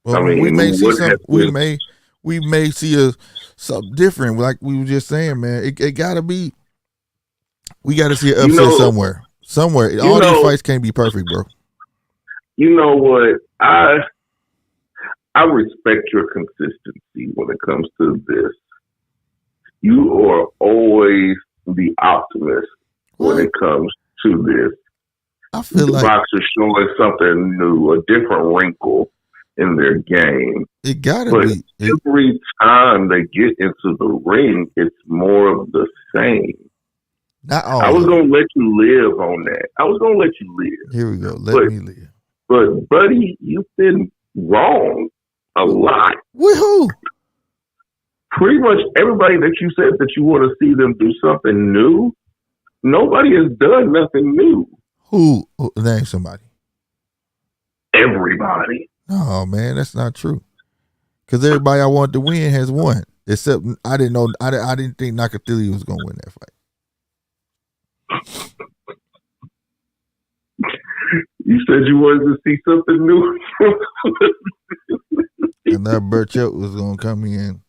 Well, I mean, we may see something. We may see something different, like we were just saying, man. It gotta be. We got to see an upset somewhere. All these fights can't be perfect, bro. You know what? I respect your consistency when it comes to this. You are always the optimist when it comes to this. I feel the like boxers showing something new, a different wrinkle in their game. it gotta But be. every time they get into the ring, it's more of the same. Not all. I was going to let you live on that. I was going to let you live. Here we go. Let me live. But, buddy, you've been wrong a lot. With who? Pretty much everybody that you said that you want to see them do something new, nobody has done nothing new. Who? Name somebody. Everybody. No, man, that's not true. Because everybody I wanted to win has won. Except I didn't know. I didn't think Nakatili was going to win that fight. You said you wanted to see something new. And that Burchett was going to come in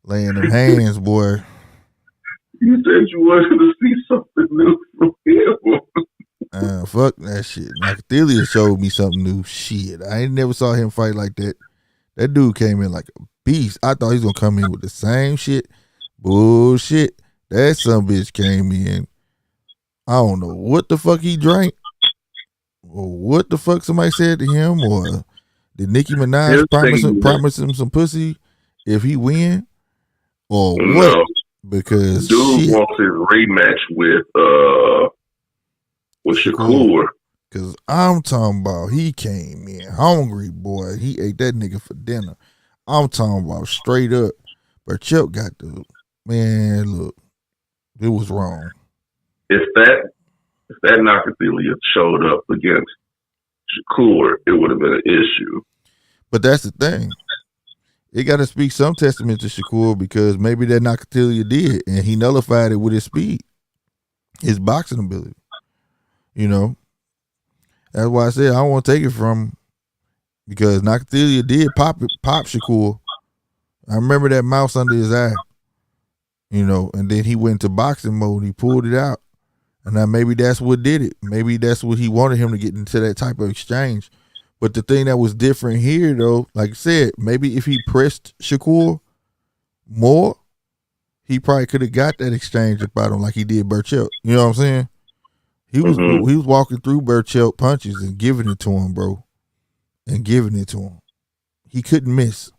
laying them hands, boy. You said you wanted to see something new from him. Fuck that shit. Nakatili showed me something new. Shit, I ain't never saw him fight like that. That dude came in like a beast. I thought he was going to come in with the same shit. Bullshit. That some bitch came in. I don't know what the fuck he drank, or what the fuck somebody said to him, or did Nicki Minaj promise him some pussy if he win, or what? No. Because dude wants his rematch with Shakur. Because I'm talking about he came in hungry, boy. He ate that nigga for dinner. I'm talking about straight up. But Chuck got the man. Look, it was wrong. If that Nakatili showed up against Shakur, it would have been an issue. But that's the thing. It got to speak some testament to Shakur, because maybe that Nakatili did, and he nullified it with his speed, his boxing ability. You know, that's why I said I don't want to take it from him, because Nakatili did pop Shakur. I remember that mouse under his eye. You know, and then he went to boxing mode. He pulled it out. And now maybe that's what did it. Maybe that's what he wanted him to get into, that type of exchange. But the thing that was different here, though, like I said, maybe if he pressed Shakur more, he probably could have got that exchange about him like he did Burchell. You know what I'm saying? He was walking through Burchell punches and giving it to him, bro. And giving it to him. He couldn't miss.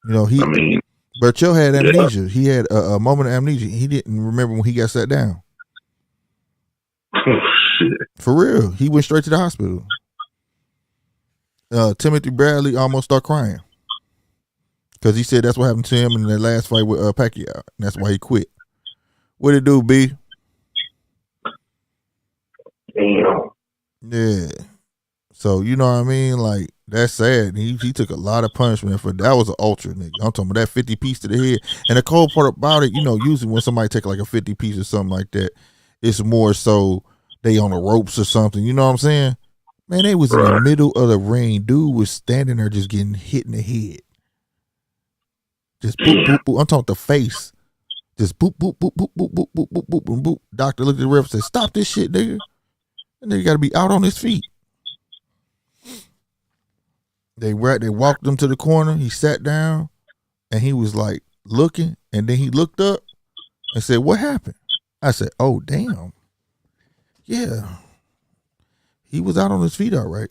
You know, Burchell had amnesia. Yeah. He had a moment of amnesia. He didn't remember when he got sat down. Oh, shit. For real. He went straight to the hospital. Timothy Bradley almost started crying. Because he said that's what happened to him in the last fight with Pacquiao. And that's why he quit. What it do, B? Damn. Yeah. So, you know what I mean? Like, that's sad. He took a lot of punishment for that. Was an ultra nigga. I'm talking about that 50 piece to the head. And the cold part about it, you know, usually when somebody take like a 50 piece or something like that, it's more so they on the ropes or something. You know what I'm saying? Man, they was in the middle of the ring. Dude was standing there just getting hit in the head. Just boop, boop, boop. I'm talking the face. Just boop, boop, boop, boop, boop, boop, boop, boop, boop, boop, boop. Doctor looked at the ref and said, "Stop this shit, nigga." And then you got to be out on his feet. They walked him to the corner. He sat down, and he was like looking, and then he looked up and said, "What happened?" I said, "Oh, damn. Yeah. He was out on his feet all right."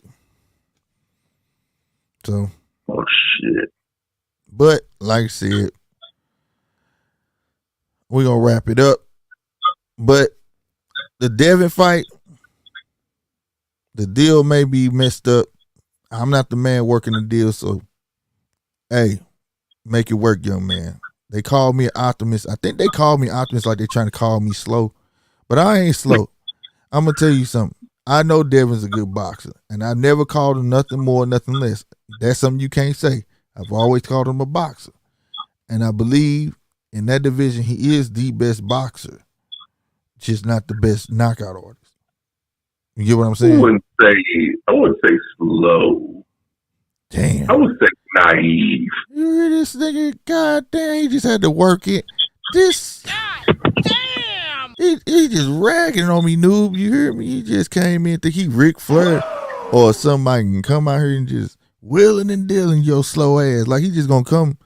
So. Oh, shit. But, like I said, we're going to wrap it up. But the Devin fight, the deal may be messed up. I'm not the man working the deal, so, hey, make it work, young man. They called me an optimist. I think they called me optimist like they're trying to call me slow. But I ain't slow. I'm going to tell you something. I know Devin's a good boxer, and I've never called him nothing more, nothing less. That's something you can't say. I've always called him a boxer. And I believe in that division he is the best boxer, just not the best knockout artist. You get what I'm saying? I wouldn't say slow. Damn. I would say naive. You hear this nigga? God damn, he just had to work it. This God damn. He just ragging on me, noob. You hear me? He just came in think he Ric Flair or somebody can come out here and just wheeling and dealing your slow ass. Like he just gonna come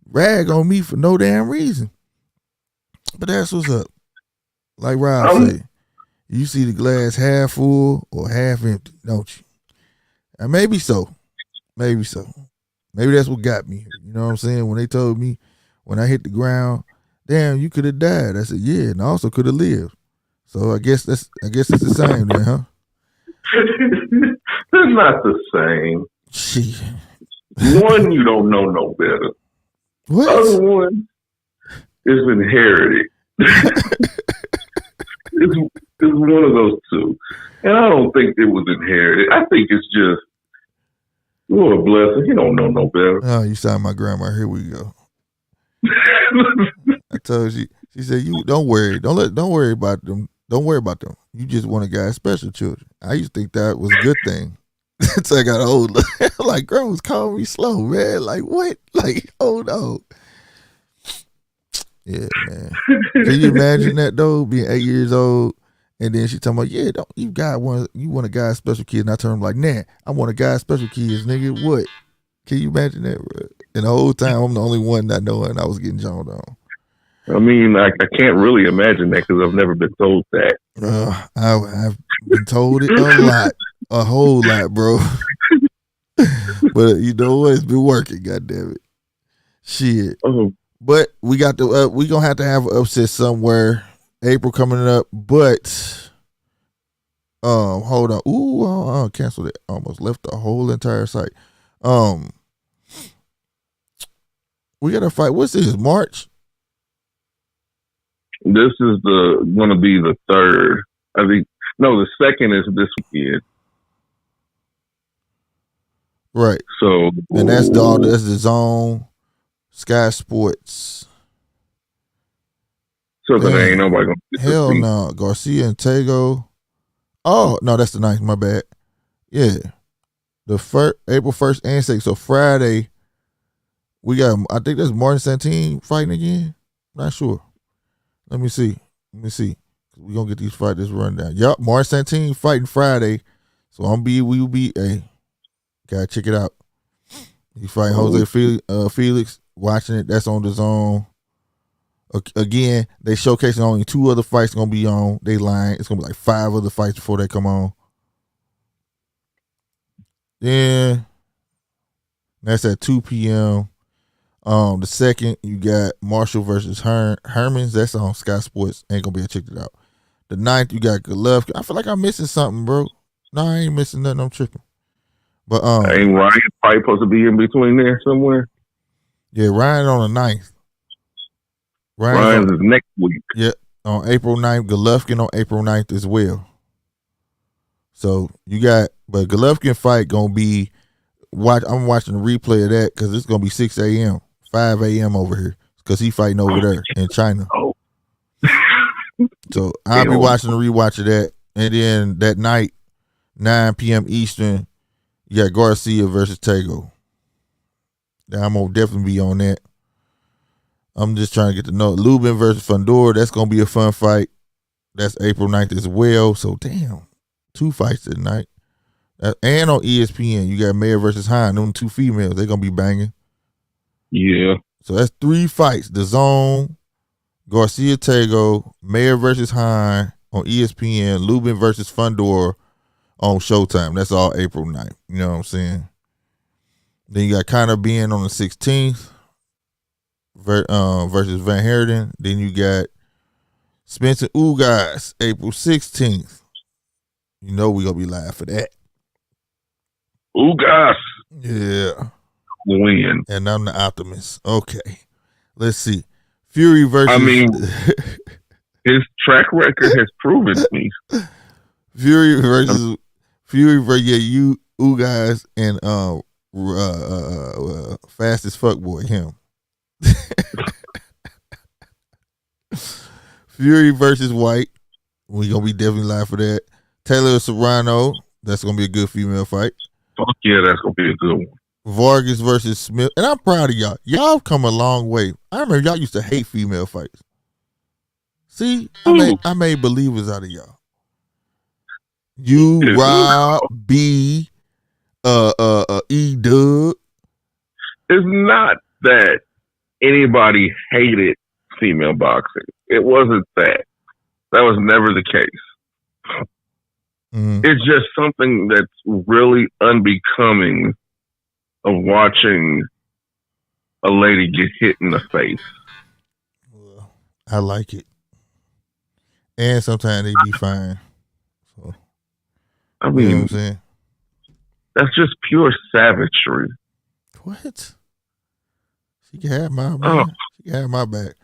rag on me for no damn reason. But that's what's up. Like Rob say, you see the glass half full or half empty, don't you? And maybe so. Maybe so. Maybe that's what got me. You know what I'm saying? When they told me when I hit the ground, damn, you could have died. I said, yeah, and I also could have lived. So I guess it's the same then, huh? They're not the same. Shit. One, you don't know no better. What? Other one is inherited. it's one of those two. And I don't think it was inherited. I think it's just, Lord bless her, he don't know no better. Oh, you sound my grandma. Here we go. I told you. She said, "You don't worry. Don't worry about them. Don't worry about them. You just want a guy's special children." I used to think that was a good thing. Until I got older. Like, grandma's calling me slow, man. Like, what? Like, hold on. Yeah, man. Can you imagine that though? Being 8 years old, and then she talking about, yeah, you want a guy's special kid, and I turn like, nah, I want a guy's special kids, nigga. What? Can you imagine that, bro? And the whole time, I'm the only one not knowing I was getting joned on. I mean, I can't really imagine that because I've never been told that. I've been told it a whole lot, bro. But you know what? It's been working. Goddamn it, shit. But we got we gonna have to have an upset somewhere. April coming up, but hold on. Ooh, canceled it. Almost left the whole entire site. We got to fight. What's this? March? This is going to be the third. I think, no, the second is this weekend. Right. So, and that's the Zone, Sky Sports. So then ain't nobody going to hell no. Garcia and Tego. Oh, no, that's the 9th. My bad. Yeah. The April 1st and 2nd. So Friday, we got, I think that's Martin Santini fighting again. Not sure. Let me see. We're going to get these fighters rundown. Yup, Martin Santini fighting Friday. So hey, gotta check it out. He fighting Jose Felix. Watching it. That's on the Zone. Again, they showcasing only 2 other fights going to be on. They lying. It's going to be like 5 other fights before they come on. Then that's at 2 p.m. The second, you got Marshall versus Hermans. That's on Sky Sports. Ain't gonna be able to check it out. The 9th, you got Golovkin. I feel like I'm missing something, bro. No, I ain't missing nothing. I'm tripping. But ain't Ryan fight supposed to be in between there somewhere? Yeah, Ryan on the 9th. Ryan's is next week. Yeah, on April 9th. Golovkin on April 9th as well. So you got, but Golovkin fight gonna be. I'm watching the replay of that because it's gonna be 6 a.m., 5 a.m. over here because he fighting over there in China. Oh. So I'll be watching the rewatch of that, and then that night, 9 p.m. Eastern, you got Garcia versus Tego. Now I'm gonna definitely be on that. I'm just trying to get to know Lubin versus Fundora. That's gonna be a fun fight. That's April 9th as well. So damn, 2 fights tonight. And on ESPN, you got Mayer versus Hine. Them 2 females, they're gonna be banging. Yeah. So that's 3 fights. The Zone, Garcia Tego, Mayer versus Hine on ESPN, Lubin versus Fundora on Showtime. That's all April 9th. You know what I'm saying? Then you got Conor Benn on the 16th versus Van Herden. Then you got Spencer Ugas, April 16th. You know we're gonna be live for that. Ugas. Yeah. Win. And I'm the optimist. Okay. Let's see. Fury versus. I mean, his track record has proven me. Fury versus you guys and fastest fuck boy him. Fury versus White. We gonna be definitely live for that. Taylor Serrano. That's gonna be a good female fight. Fuck yeah, that's gonna be a good one. Vargas versus Smith. And I'm proud of y'all. Y'all have come a long way. I remember y'all used to hate female fights. See, I made believers out of y'all. You, Rob, B, E-Dub. It's not that anybody hated female boxing. It wasn't that. That was never the case. Mm-hmm. It's just something that's really unbecoming of watching a lady get hit in the face. Well, I like it. And sometimes they be fine. So, I you mean, know what I'm saying? that's just pure savagery. What? She can have my man. Oh. She can have my back.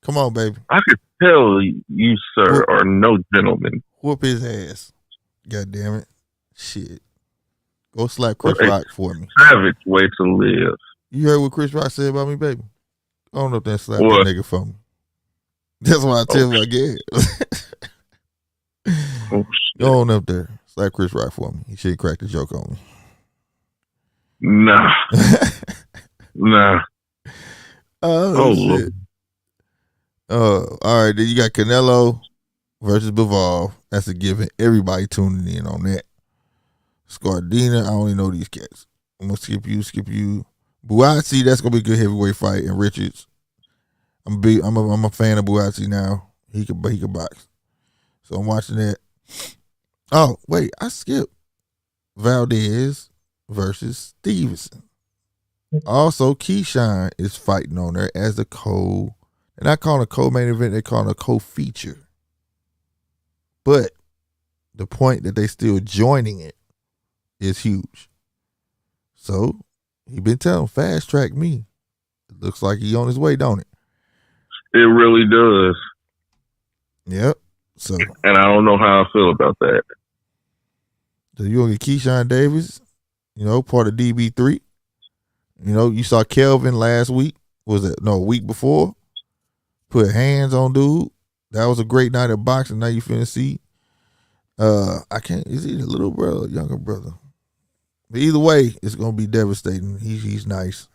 Come on, baby. I could tell you, sir, are no gentleman. Whoop his ass. God damn it. Shit. Go slap Chris Well, Rock for me. Savage way to live. You heard what Chris Rock said about me, baby? I don't know if that slap What? that nigga for me. That's why I tell him I get. Oh, Go on up there. Slap Chris Rock for me. He should crack the joke on me. nah. Nah. Oh, shit. Lord. All right. Then you got Canelo versus Bivol. That's a given. Everybody tuning in on that. Scardina, I only know these cats. I'm gonna skip you. Buatsi, that's gonna be a good heavyweight fight. And Richards, I'm a fan of Buatsi now. He can box. So I'm watching that. Oh wait, I skipped Valdez versus Stevenson. Also, Keyshawn is fighting on there as the they're not calling a co-main event, they're calling a co-feature. But the point that they still joining it is huge. So he been telling fast track me. It looks like he on his way, don't it? It really does. Yep. So And I don't know how I feel about that. you gonna get Keyshawn Davis, part of DB3. You saw Kelvin last week. A week before? Put hands on dude. That was a great night of boxing. Now you finna see. Is he the little brother or younger brother? But either way, it's gonna be devastating. He's nice.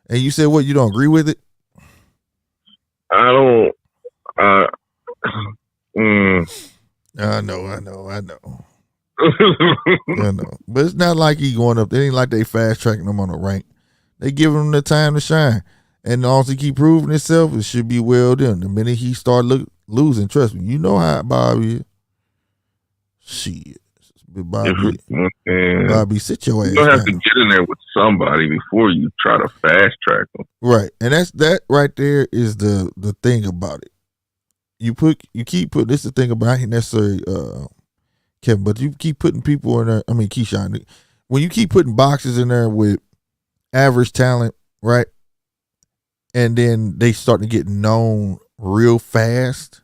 And you said what? You don't agree with it? I don't. I know. I know. But it's not like he going up. It ain't like they fast tracking him on the rank. They giving him the time to shine. And once he keep proving himself, it should be well done. The minute he start losing, trust me, you know how Bobby is. Shit. Bobby, sit your ass You don't have down. to get in there with somebody before you try to fast track them. Right. And that right there is the thing about it. You keep putting, this is the thing about, I ain't necessarily Kevin, but you keep putting people in there. I mean, Keyshawn, when you keep putting boxes in there with average talent, right? And then they start to get known real fast,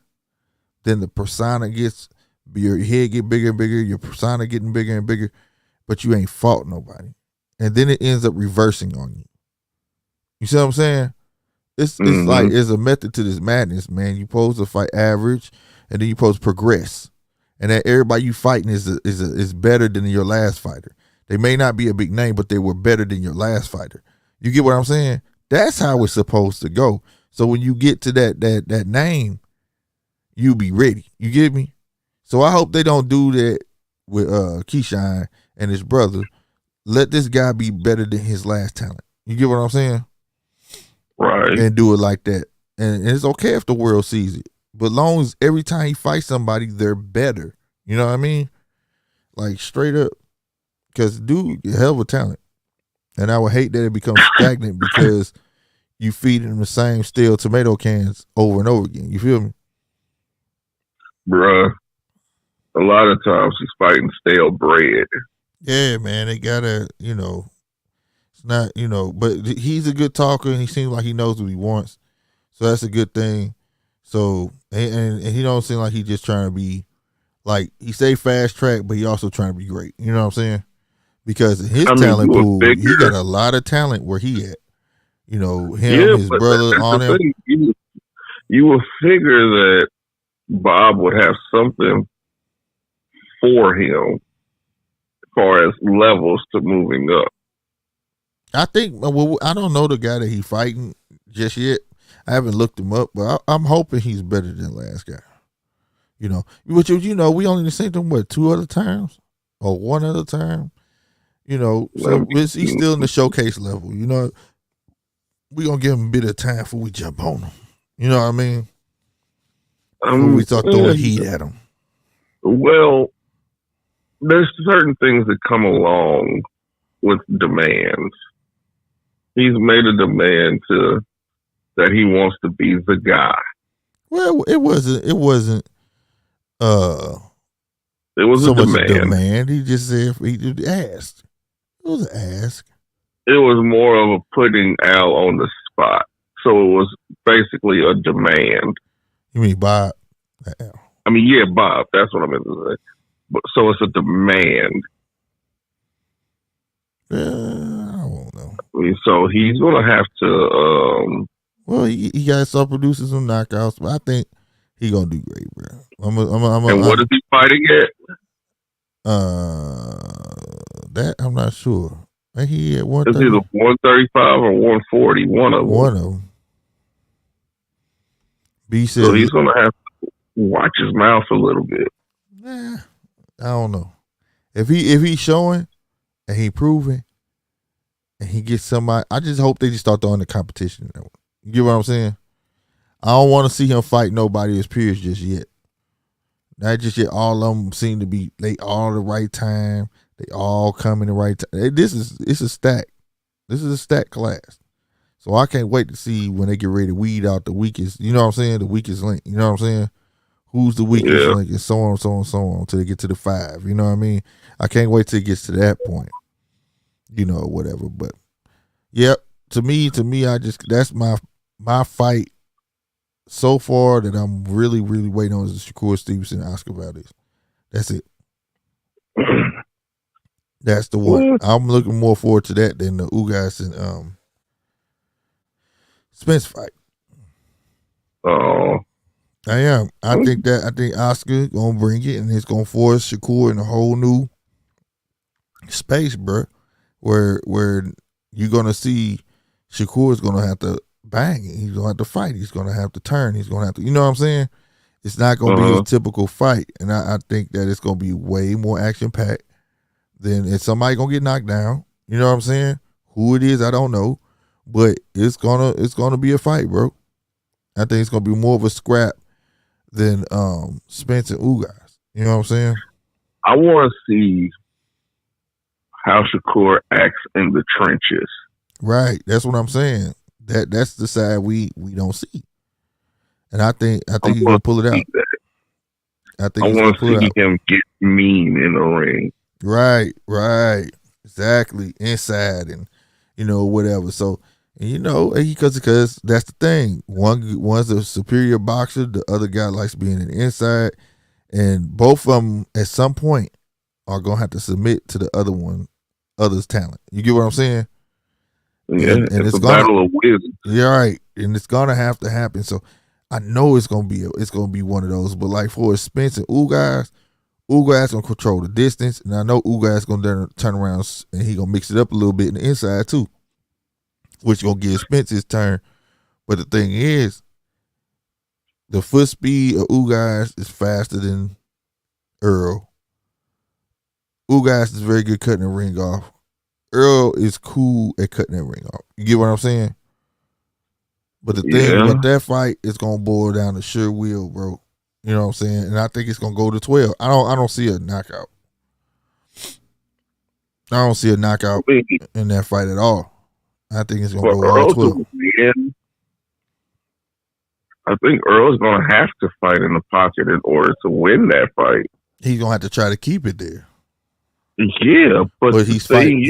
then the persona gets, your head get bigger and bigger, your persona getting bigger and bigger, but you ain't fought nobody. And then it ends up reversing on you. You see what I'm saying? It's like it's a method to this madness, man. You supposed to fight average, and then you supposed to progress. And that everybody you fighting is better than your last fighter. They may not be a big name, but they were better than your last fighter. You get what I'm saying? That's how it's supposed to go. So when you get to that name, you be ready. You get me? So I hope they don't do that with Keyshawn and his brother. Let this guy be better than his last talent. You get what I'm saying? Right. And do it like that. And it's okay if the world sees it. But long as every time he fights somebody, they're better. You know what I mean? Like straight up. Because dude, hell of a talent. And I would hate that it becomes stagnant because you feed him the same stale tomato cans over and over again. You feel me? Bruh. A lot of times he's fighting stale bread. Yeah, man. They gotta, it's not, but he's a good talker and he seems like he knows what he wants. So that's a good thing. So, and he don't seem like he's just trying to be, like, he say fast track, but he also trying to be great. You know what I'm saying? Because his talent pool, he got a lot of talent where he at. His brother on him. You will figure that Bob would have something for him as far as levels to moving up. I think, I don't know the guy that he fighting just yet. I haven't looked him up, but I'm hoping he's better than the last guy. Which we only seen him, 2 other times or 1 other time. You know, so he's still in the showcase level. You know, we gonna give him a bit of time before we jump on him. You know what I mean? Before we start throwing heat at him. Well, there's certain things that come along with demands. He's made a demand that he wants to be the guy. Well, it wasn't. It was so a demand. He just said he just asked. It was an ask. It was more of a putting Al on the spot. So it was basically a demand. You mean Bob? I mean, yeah, Bob. That's what I meant to say. But so it's a demand. I don't know. I mean, so he's gonna have to. Well, he got to start producing some knockouts, but I think he gonna do great, bro. And what is he fighting at? That I'm not sure. And he at It's either 135 or 140. One of them. One of them. B said, so he's gonna have to watch his mouth a little bit. I don't know. If he's showing and he proving and he gets somebody, I just hope they just start throwing the competition. You get what I'm saying? I don't want to see him fight nobody as peers just yet. Not just yet. All of them seem to be they all the right time. They all come in the right time. It's a stack. This is a stack class. So I can't wait to see when they get ready to weed out the weakest. You know what I'm saying? The weakest link. You know what I'm saying? Who's the weakest link, and so on, so on, so on, until they get to the 5. You know what I mean? I can't wait till it gets to that point. You know, whatever. But yep, to me, that's my fight so far that I'm really, really waiting on is Shakur Stevenson and Oscar Valdez. That's it. That's the one. I'm looking more forward to that than the Ugas and Spence fight. Oh. I am. I think Oscar gonna bring it, and it's gonna force Shakur in a whole new space, bro. Where you're gonna see Shakur's gonna have to bang. He's gonna have to fight. He's gonna have to turn. He's gonna have to. You know what I'm saying? It's not gonna be a typical fight, and I think that it's gonna be way more action packed than if somebody gonna get knocked down. You know what I'm saying? Who it is, I don't know, but it's gonna be a fight, bro. I think it's gonna be more of a scrap than Spence and Ugas. You know what I'm saying? I want to see how Shakur acts in the trenches. Right. That's what I'm saying. That's the side we don't see. And I think he's gonna pull it out. I want to see him get mean in the ring. Right. Exactly. Inside and whatever. So because that's the thing. One's a superior boxer. The other guy likes being in the inside, and both of them at some point are gonna have to submit to the other's talent. You get what I'm saying? Yeah, and it's a battle of wisdom. Yeah, right. And it's gonna have to happen. So I know it's gonna be one of those. But like for Spence and Ugas gonna control the distance, and I know Ugas gonna turn around and he gonna mix it up a little bit in the inside too, which gonna give Spence his turn. But the thing is, the foot speed of Ugas is faster than Earl. Ugas is very good cutting the ring off. Earl is cool at cutting that ring off. You get what I'm saying? But the thing about that fight is gonna boil down to sure will, bro. You know what I'm saying? And I think it's gonna go to 12. I don't see a knockout. I don't see a knockout in that fight at all. I think it's gonna go all 12. I think Earl's gonna have to fight in the pocket in order to win that fight. He's gonna have to try to keep it there. Yeah, but he's fighting.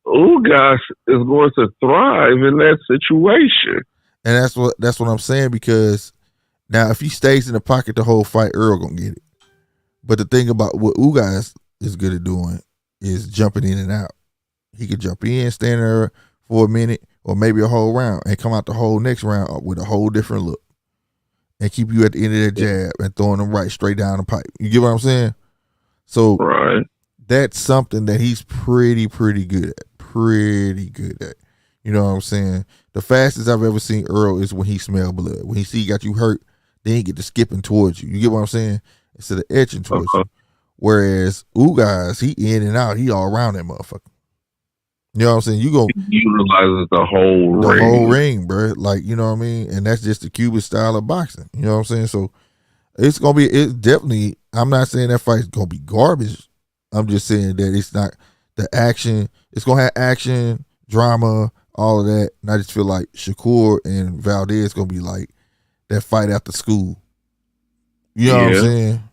Ugas is going to thrive in that situation, and that's what I'm saying. Because now, if he stays in the pocket the whole fight, Earl gonna get it. But the thing about what Ugas is good at doing is jumping in and out. He could jump in, stand there for a minute, or maybe a whole round, and come out the whole next round with a whole different look, and keep you at the end of that jab and throwing them right straight down the pipe. You get what I'm saying? So that's something that he's pretty good at. You know what I'm saying? The fastest I've ever seen Earl is when he smelled blood. When he got you hurt, then he get to skipping towards you. You get what I'm saying? Instead of etching towards you. Whereas Ugas, he in and out, he all around that motherfucker. You know what I'm saying? You go utilizes the whole ring, bro. Like, you know what I mean? And that's just the Cuban style of boxing. You know what I'm saying? So it's definitely, I'm not saying that fight's gonna be garbage. I'm just saying that it's not the action. It's gonna have action, drama, all of that. And I just feel like Shakur and Valdez gonna be like that fight after school. You know what I'm saying?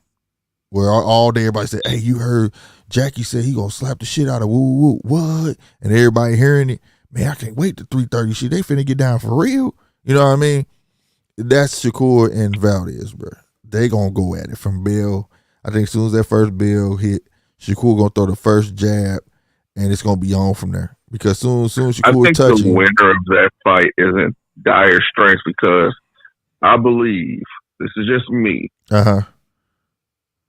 Where all day everybody said, "Hey, you heard Jackie said he gonna slap the shit out of woo woo what?" And everybody hearing it. Man, I can't wait to 3:30 shit. They finna get down for real. You know what I mean? That's Shakur and Valdez, bro. They gonna go at it from bell. I think as soon as that first bell hit, Shakur gonna throw the first jab, and it's gonna be on from there. Because soon Shakur touches. The winner of that fight isn't Dire Straits because I believe, this is just me,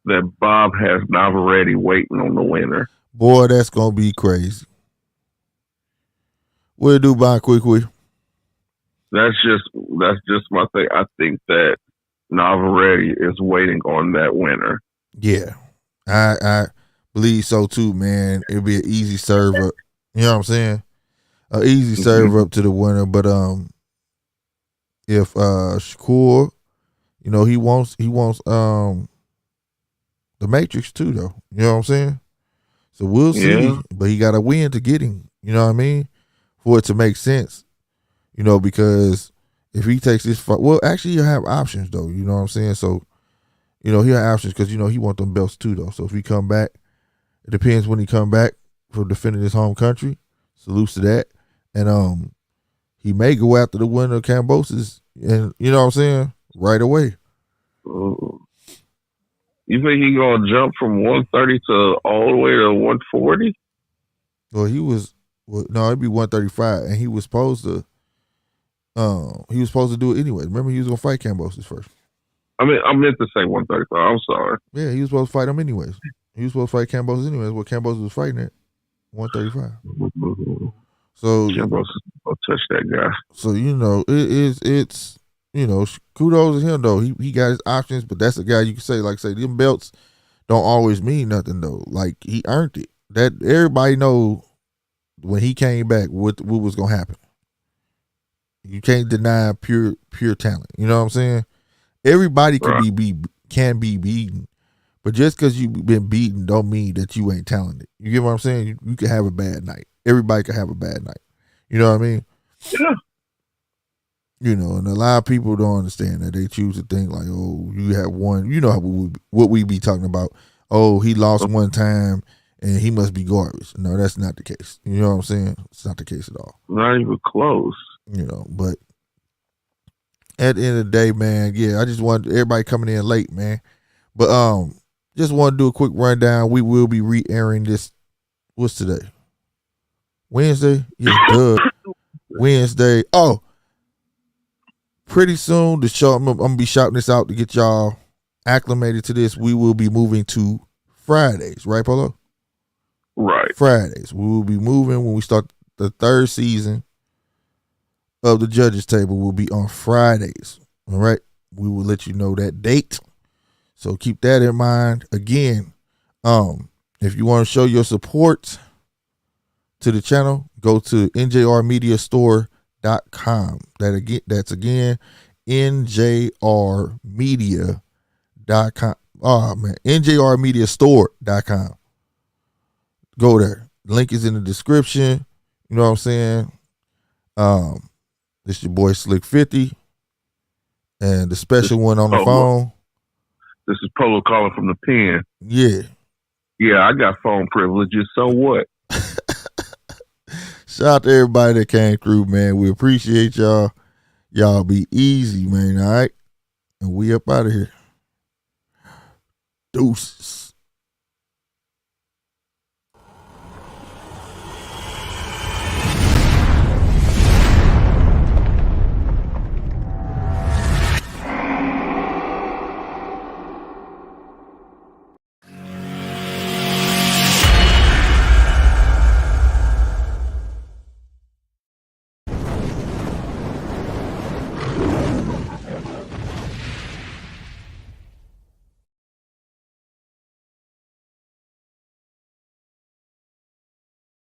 that Bob has Navarrete waiting on the winner. Boy, that's gonna be crazy. What it do, Bob? Quick. That's just my thing. I think that Navarrete is waiting on that winner. Yeah, I believe so too, man. It'll be an easy serve up. You know what I'm saying? An easy serve up to the winner. But if Shakur, you know, he wants the Matrix too, though. You know what I'm saying? So we'll see. But he got to win to get him. You know what I mean? For it to make sense. You know, because if he takes this fight, well, actually he'll have options though. You know what I'm saying? So, you know, he'll have options because, you know, he want them belts too though. So if he come back, it depends when he come back for defending his home country. Salutes to that. And he may go after the winner of Kambosos, and you know what I'm saying, right away. You think he gonna jump from 130 to all the way to 140? Well, it'd be 135, and he was supposed to do it anyway. Remember, he was gonna fight Kambosos first. I meant to say 135. I'm sorry. Yeah, he was supposed to fight him anyways. He was supposed to fight Kambosos anyways. What Kambosos was fighting at 135. So Kambosos will touch that guy. So you know, it's you know, kudos to him though. He got his options, but that's a guy you can say them belts don't always mean nothing though. Like he earned it. That everybody know when he came back what was gonna happen. You can't deny pure talent. You know what I'm saying? Everybody can be beaten, but just because you've been beaten don't mean that you ain't talented. You get what I'm saying? You can have a bad night. Everybody can have a bad night. You know what I mean? Yeah. You know, and a lot of people don't understand that. They choose to think like, oh, you have one. You know what we be talking about. Oh, he lost one time and he must be garbage. No, that's not the case. You know what I'm saying? It's not the case at all. Not even close. You know, but at the end of the day, man, yeah, I just want everybody coming in late, man. But just want to do a quick rundown. We will be re-airing this. What's today? Wednesday? Yeah, Wednesday. Oh, pretty soon the show. I'm gonna be shouting this out to get y'all acclimated to this. We will be moving to Fridays, right, Polo? Right. Fridays. We will be moving when we start the third season of the Judges Table. Will be on Fridays. All right. We will let you know that date. So keep that in mind. Again, if you want to show your support to the channel, go to njrmediastore.com. That's again njrmedia.com. Oh man, njrmediastore.com. Go there. Link is in the description. You know what I'm saying? This your boy Slick 50 and the special one on the phone. This is Polo calling from the pen. Yeah. Yeah, I got phone privileges, so what? Shout out to everybody that came through, man. We appreciate y'all. Y'all be easy, man, all right? And we up out of here. Deuces.